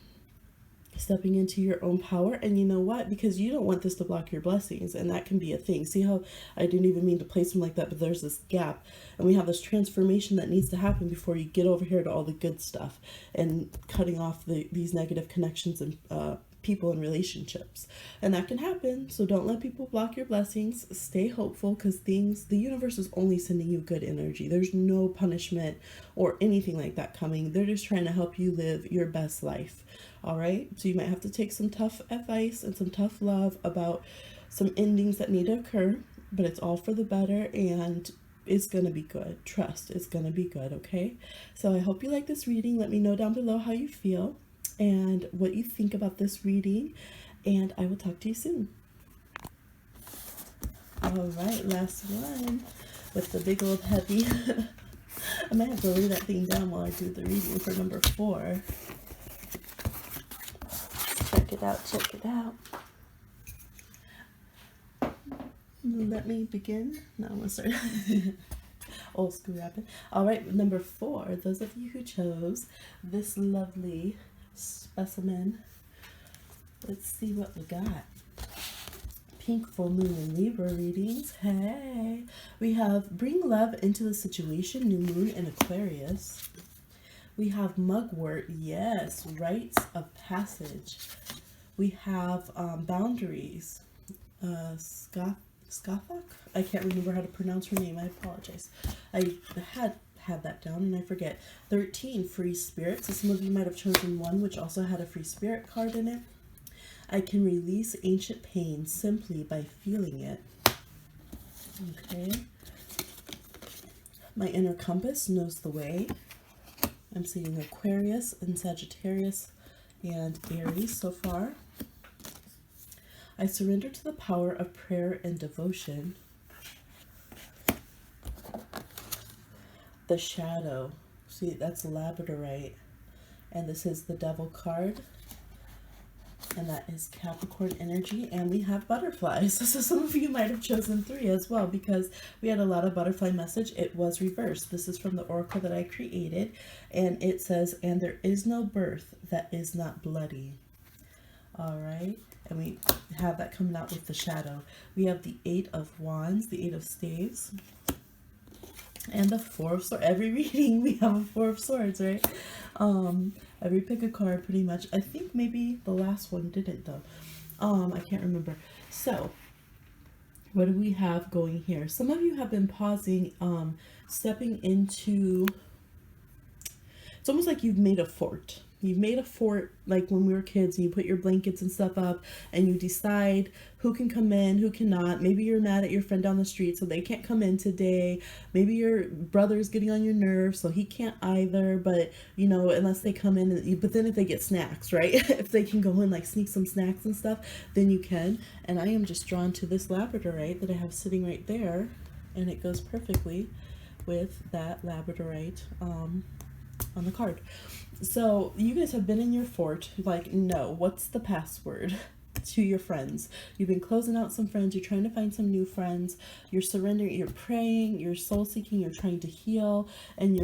stepping into your own power. And you know what? Because you don't want this to block your blessings, and that can be a thing. See how I didn't even mean to place them like that, but there's this gap, and we have this transformation that needs to happen before you get over here to all the good stuff and cutting off these negative connections and people and relationships. And that can happen, so don't let people block your blessings. Stay hopeful, because the universe is only sending you good energy. There's no punishment or anything like that coming. They're just trying to help you live your best life. All right, so you might have to take some tough advice and some tough love about some endings that need to occur, but it's all for the better, and it's gonna be good. Trust, it's gonna be good. Okay, so I hope you like this reading. Let me know down below how you feel and what you think about this reading, and I will talk to you soon. All right, last one with the big old heavy. I might have to lay that thing down while I do the reading for number 4. Check it out, check it out. Let me begin. No, I'm gonna start. Old school rapping. All right, number 4. Those of you who chose this lovely specimen, let's see what we got. Pink full moon and Libra readings. Hey, we have bring love into the situation, new moon in Aquarius. We have mugwort, yes, rites of passage. We have boundaries. Skathak? I can't remember how to pronounce her name. I apologize. I had that down and I forget. 13 free spirits. So some of you might have chosen one which also had a free spirit card in it. I can release ancient pain simply by feeling it. Okay. My inner compass knows the way. I'm seeing Aquarius and Sagittarius and Aries so far. I surrender to the power of prayer and devotion. The shadow. See, that's labradorite. And this is the devil card. And that is Capricorn energy. And we have butterflies. So some of you might have chosen 3 as well, because we had a lot of butterfly message. It was reversed. This is from the oracle that I created. And it says, and there is no birth that is not bloody. All right. And we have that coming out with the shadow. We have the 8 of Wands, the 8 of Staves, and the 4 of Swords. Every reading we have a 4 of Swords, right? Every pick a card pretty much. I think maybe the last one didn't though. I can't remember. So what do we have going here? Some of you have been pausing, stepping into, it's almost like you've made a fort. You've made a fort like when we were kids, and you put your blankets and stuff up and you decide who can come in, who cannot. Maybe you're mad at your friend down the street, so they can't come in today. Maybe your brother's getting on your nerves, so he can't either, but you know, unless they come in, but then if they get snacks, right? If they can go in, like sneak some snacks and stuff, then you can. And I am just drawn to this labradorite that I have sitting right there, and it goes perfectly with that labradorite on the card. So you guys have been in your fort, like, no, what's the password to your friends? You've been closing out some friends, you're trying to find some new friends, you're surrendering, you're praying, you're soul seeking, you're trying to heal, and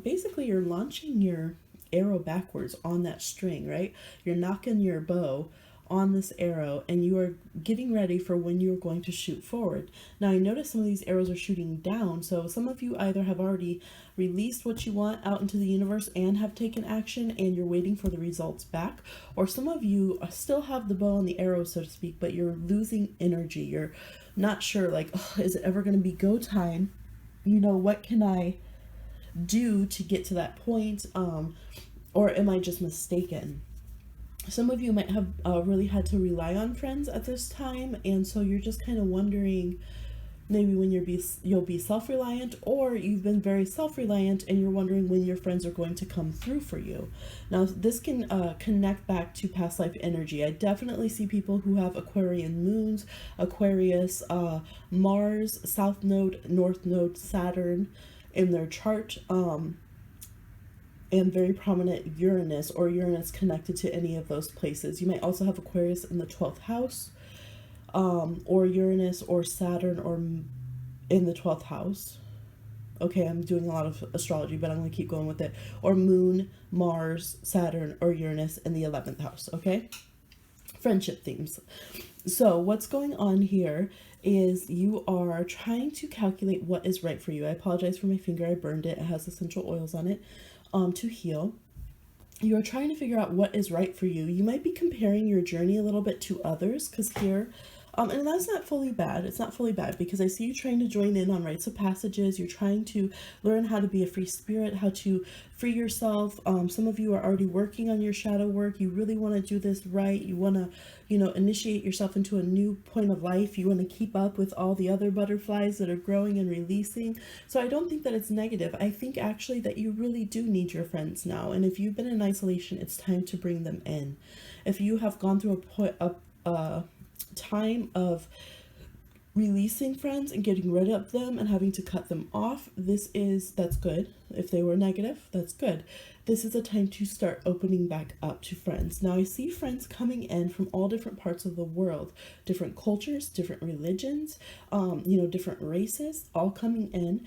basically you're launching your arrow backwards on that string, right? You're knocking your bow on this arrow, and you are getting ready for when you're going to shoot forward. Now I notice some of these arrows are shooting down, so some of you either have already released what you want out into the universe and have taken action and you're waiting for the results back, or some of you still have the bow and the arrow, so to speak, but you're losing energy. You're not sure, like, oh, is it ever going to be go time? You know, what can I do to get to that point? Or am I just mistaken? Some of you might have really had to rely on friends at this time, and so you're just kind of wondering maybe when you'll be self-reliant, or you've been very self-reliant and you're wondering when your friends are going to come through for you. Now this can connect back to past life energy. I definitely see people who have Aquarian moons, Aquarius, Mars, South Node, North Node, Saturn in their chart, and very prominent Uranus, or Uranus connected to any of those places. You might also have Aquarius in the 12th house, or Uranus or Saturn or in the 12th house. Okay, I'm doing a lot of astrology, but I'm going to keep going with it. Or Moon, Mars, Saturn, or Uranus in the 11th house, okay? Friendship themes. So what's going on here is you are trying to calculate what is right for you. I apologize for my finger. I burned it. It has essential oils on it to heal. You are trying to figure out what is right for you. You might be comparing your journey a little bit to others, because here, and that's not fully bad. It's not fully bad, because I see you trying to join in on rites of passages. You're trying to learn how to be a free spirit, how to free yourself. Some of you are already working on your shadow work. You really want to do this right. You want to, initiate yourself into a new point of life. You want to keep up with all the other butterflies that are growing and releasing. So I don't think that it's negative. I think actually that you really do need your friends now. And if you've been in isolation, it's time to bring them in. If you have gone through a time of releasing friends and getting rid of them and having to cut them off, that's good. If they were negative, that's good. This is a time to start opening back up to friends. Now I see friends coming in from all different parts of the world, different cultures, different religions, different races, all coming in.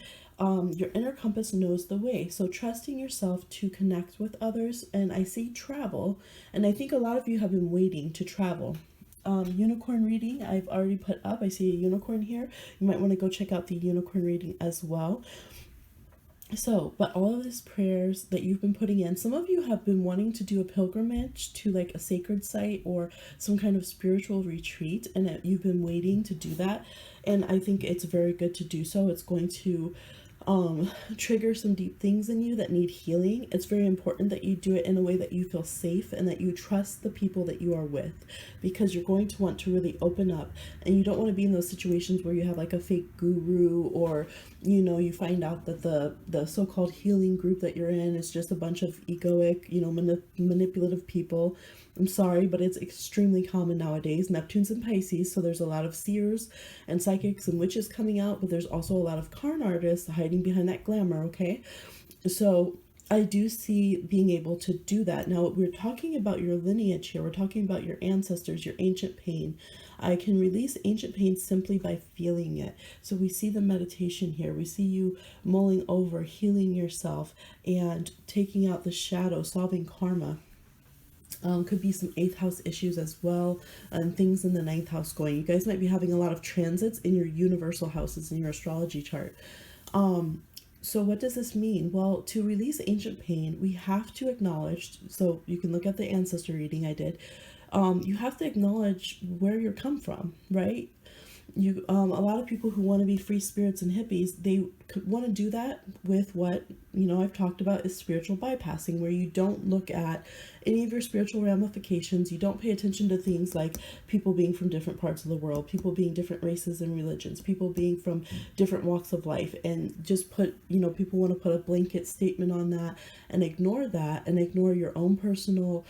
Your inner compass knows the way. So trusting yourself to connect with others. And I see travel, and I think a lot of you have been waiting to travel. Unicorn reading I've already put up. I see a unicorn here. You might want to go check out the unicorn reading as well. So, but all of these prayers that you've been putting in, some of you have been wanting to do a pilgrimage to like a sacred site or some kind of spiritual retreat, and you've been waiting to do that. And I think it's very good to do so. It's going to trigger some deep things in you that need healing. It's very important that you do it in a way that you feel safe and that you trust the people that you are with, because you're going to want to really open up, and you don't want to be in those situations where you have like a fake guru, or you find out that the so-called healing group that you're in is just a bunch of egoic, manipulative people. I'm sorry, but it's extremely common nowadays. Neptune's in Pisces, so there's a lot of seers and psychics and witches coming out, but there's also a lot of con artists hiding behind that glamour, okay? So I do see being able to do that. Now, we're talking about your lineage here. We're talking about your ancestors, your ancient pain. I can release ancient pain simply by feeling it. So we see the meditation here. We see you mulling over, healing yourself, and taking out the shadow, solving karma. Could be some 8th house issues as well, and things in the 9th house going. You guys might be having a lot of transits in your universal houses in your astrology chart. So what does this mean? Well, to release ancient pain, we have to acknowledge, so you can look at the ancestor reading I did. You have to acknowledge where you're come from, right? A lot of people who want to be free spirits and hippies, they want to do that with what I've talked about is spiritual bypassing, where you don't look at any of your spiritual ramifications. You don't pay attention to things like people being from different parts of the world, people being different races and religions, people being from different walks of life, and just put people want to put a blanket statement on that and ignore your own personal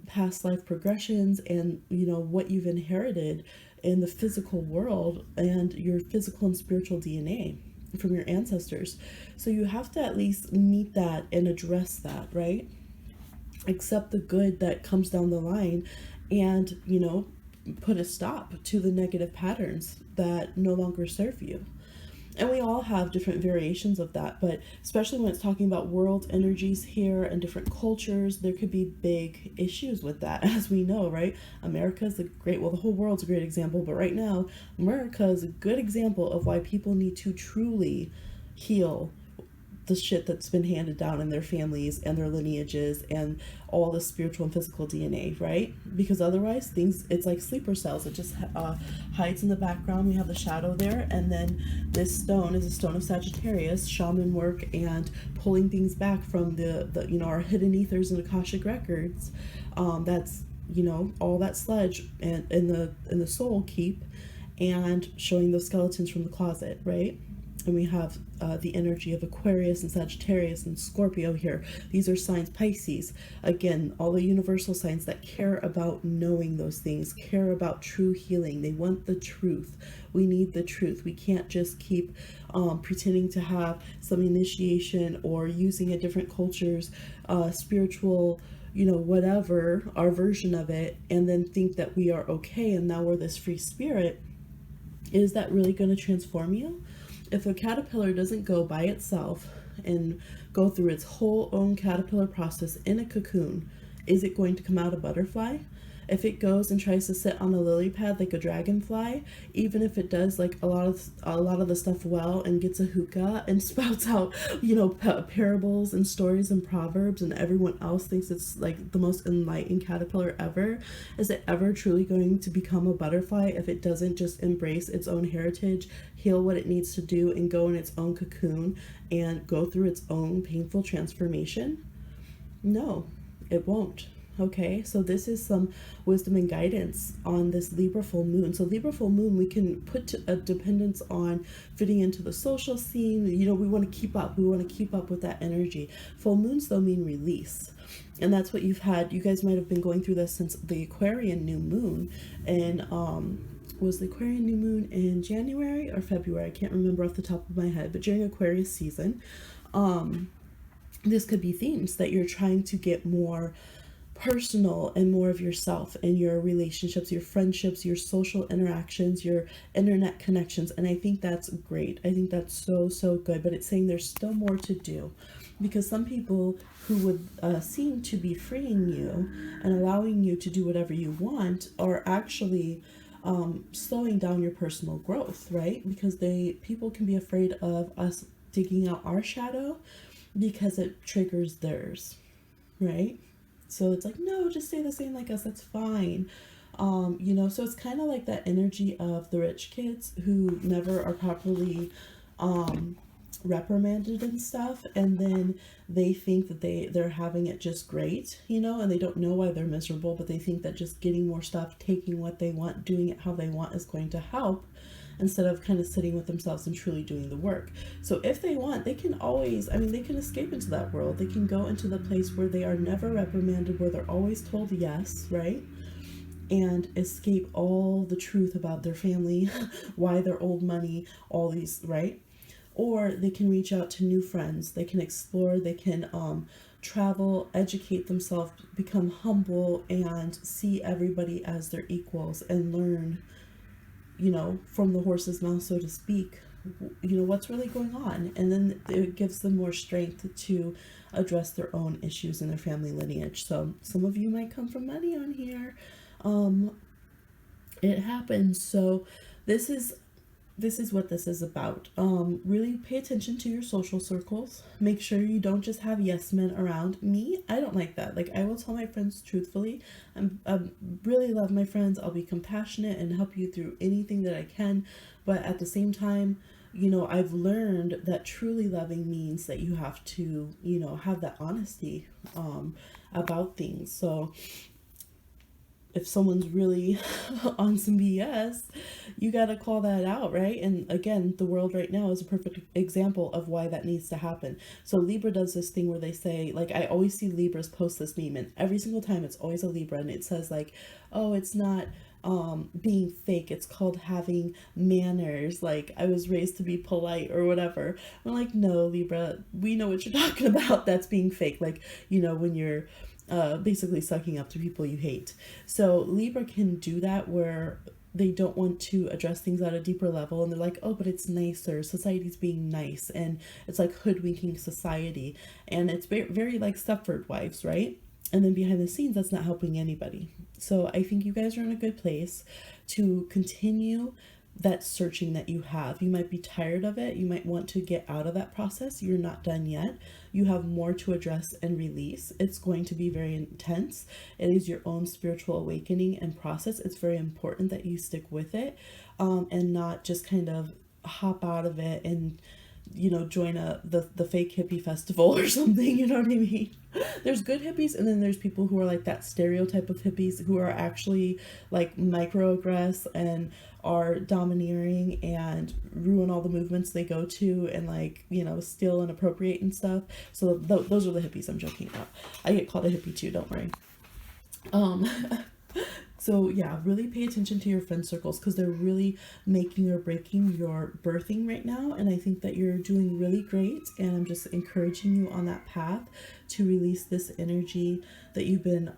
past life progressions and what you've inherited in the physical world and your physical and spiritual DNA from your ancestors. So you have to at least meet that and address that, right? Accept the good that comes down the line, and put a stop to the negative patterns that no longer serve you. And we all have different variations of that, but especially when it's talking about world energies here and different cultures, there could be big issues with that, as we know, right? America's the whole world's a great example, but right now, America is a good example of why people need to truly heal the shit that's been handed down in their families and their lineages and all the spiritual and physical DNA, right? Because otherwise it's like sleeper cells. It just hides in the background. We have the shadow there, and then this stone is a stone of Sagittarius, shaman work and pulling things back from the our hidden ethers and Akashic records. That's all that sludge and in the soul keep, and showing those skeletons from the closet, right? And we have the energy of Aquarius and Sagittarius and Scorpio here. These are signs, Pisces. Again, all the universal signs that care about knowing those things, care about true healing. They want the truth. We need the truth. We can't just keep pretending to have some initiation or using a different culture's spiritual, whatever, our version of it, and then think that we are okay and now we're this free spirit. Is that really going to transform you? if a caterpillar doesn't go by itself and go through its whole own caterpillar process in a cocoon, is it going to come out a butterfly? If it goes and tries to sit on a lily pad like a dragonfly, even if it does like a lot of the stuff well and gets a hookah and spouts out, parables and stories and proverbs, and everyone else thinks it's like the most enlightened caterpillar ever, is it ever truly going to become a butterfly if it doesn't just embrace its own heritage, heal what it needs to do, and go in its own cocoon and go through its own painful transformation? No, it won't. Okay, so this is some wisdom and guidance on this Libra full moon. So Libra full moon, we can put a dependence on fitting into the social scene. We want to keep up. We want to keep up with that energy. Full moons, though, mean release. And that's what you've had. You guys might have been going through this since the Aquarian new moon. And was the Aquarian new moon in January or February? I can't remember off the top of my head. But during Aquarius season, this could be themes that you're trying to get more personal and more of yourself and your relationships, your friendships, your social interactions, your internet connections. And I think that's great. I think that's so good. But it's saying there's still more to do, because some people who would seem to be freeing you and allowing you to do whatever you want are actually slowing down your personal growth, right? Because people can be afraid of us digging out our shadow because it triggers theirs, right? So it's like, no, just stay the same like us. That's fine. So it's kind of like that energy of the rich kids who never are properly reprimanded and stuff. And then they think that they're having it just great, and they don't know why they're miserable, but they think that just getting more stuff, taking what they want, doing it how they want is going to help, instead of kind of sitting with themselves and truly doing the work. So if they want, they can always, they can escape into that world. They can go into the place where they are never reprimanded, where they're always told yes, right? And escape all the truth about their family, why they're owed money, all these, right? Or they can reach out to new friends. They can explore, they can travel, educate themselves, become humble, and see everybody as their equals and learn, from the horse's mouth, so to speak, what's really going on. And then it gives them more strength to address their own issues in their family lineage. So some of you might come from money on here. It happens. So this is what this is about. Really pay attention to your social circles. Make sure you don't just have yes men around. Me, I don't like that. Like, I will tell my friends truthfully. I really love my friends. I'll be compassionate and help you through anything that I can. But at the same time, I've learned that truly loving means that you have to, have that honesty about things. So if someone's really on some BS, you got to call that out, right? And again, the world right now is a perfect example of why that needs to happen. So Libra does this thing where they say, like, I always see Libras post this meme, and every single time it's always a Libra, and it says like, oh, it's not being fake, it's called having manners, like I was raised to be polite or whatever. I'm like, no, Libra, we know what you're talking about. That's being fake. Like, when you're basically sucking up to people you hate. So Libra can do that where they don't want to address things at a deeper level, and they're like, oh, but it's nicer, society's being nice, and it's like hoodwinking society, and it's very, very like Stepford Wives, right? And then behind the scenes, that's not helping anybody. So I think you guys are in a good place to continue that searching that you have. You might be tired of it. You might want to get out of that process. You're not done yet. You have more to address and release. It's going to be very intense. It is your own spiritual awakening and process. It's very important that you stick with it, and not just kind of hop out of it and join the fake hippie festival or something. You know what I mean? There's good hippies, and then there's people who are like that stereotype of hippies who are actually like microaggress and are domineering and ruin all the movements they go to, and like, steal and appropriate and stuff. So those are the hippies I'm joking about. I get called a hippie too, don't worry. So yeah, really pay attention to your friend circles, because they're really making or breaking your birthing right now. And I think that you're doing really great. And I'm just encouraging you on that path to release this energy that you've been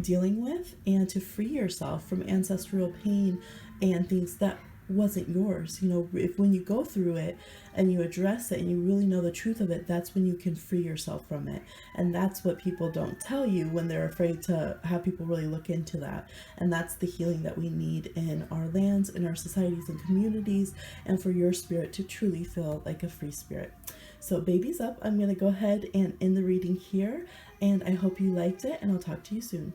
dealing with, and to free yourself from ancestral pain and things that wasn't yours. You know, if when you go through it and you address it and you really know the truth of it, that's when you can free yourself from it. And that's what people don't tell you when they're afraid to have people really look into that. And that's the healing that we need in our lands, in our societies and communities, and for your spirit to truly feel like a free spirit. So baby's up. I'm going to go ahead and end the reading here, and I hope you liked it, and I'll talk to you soon.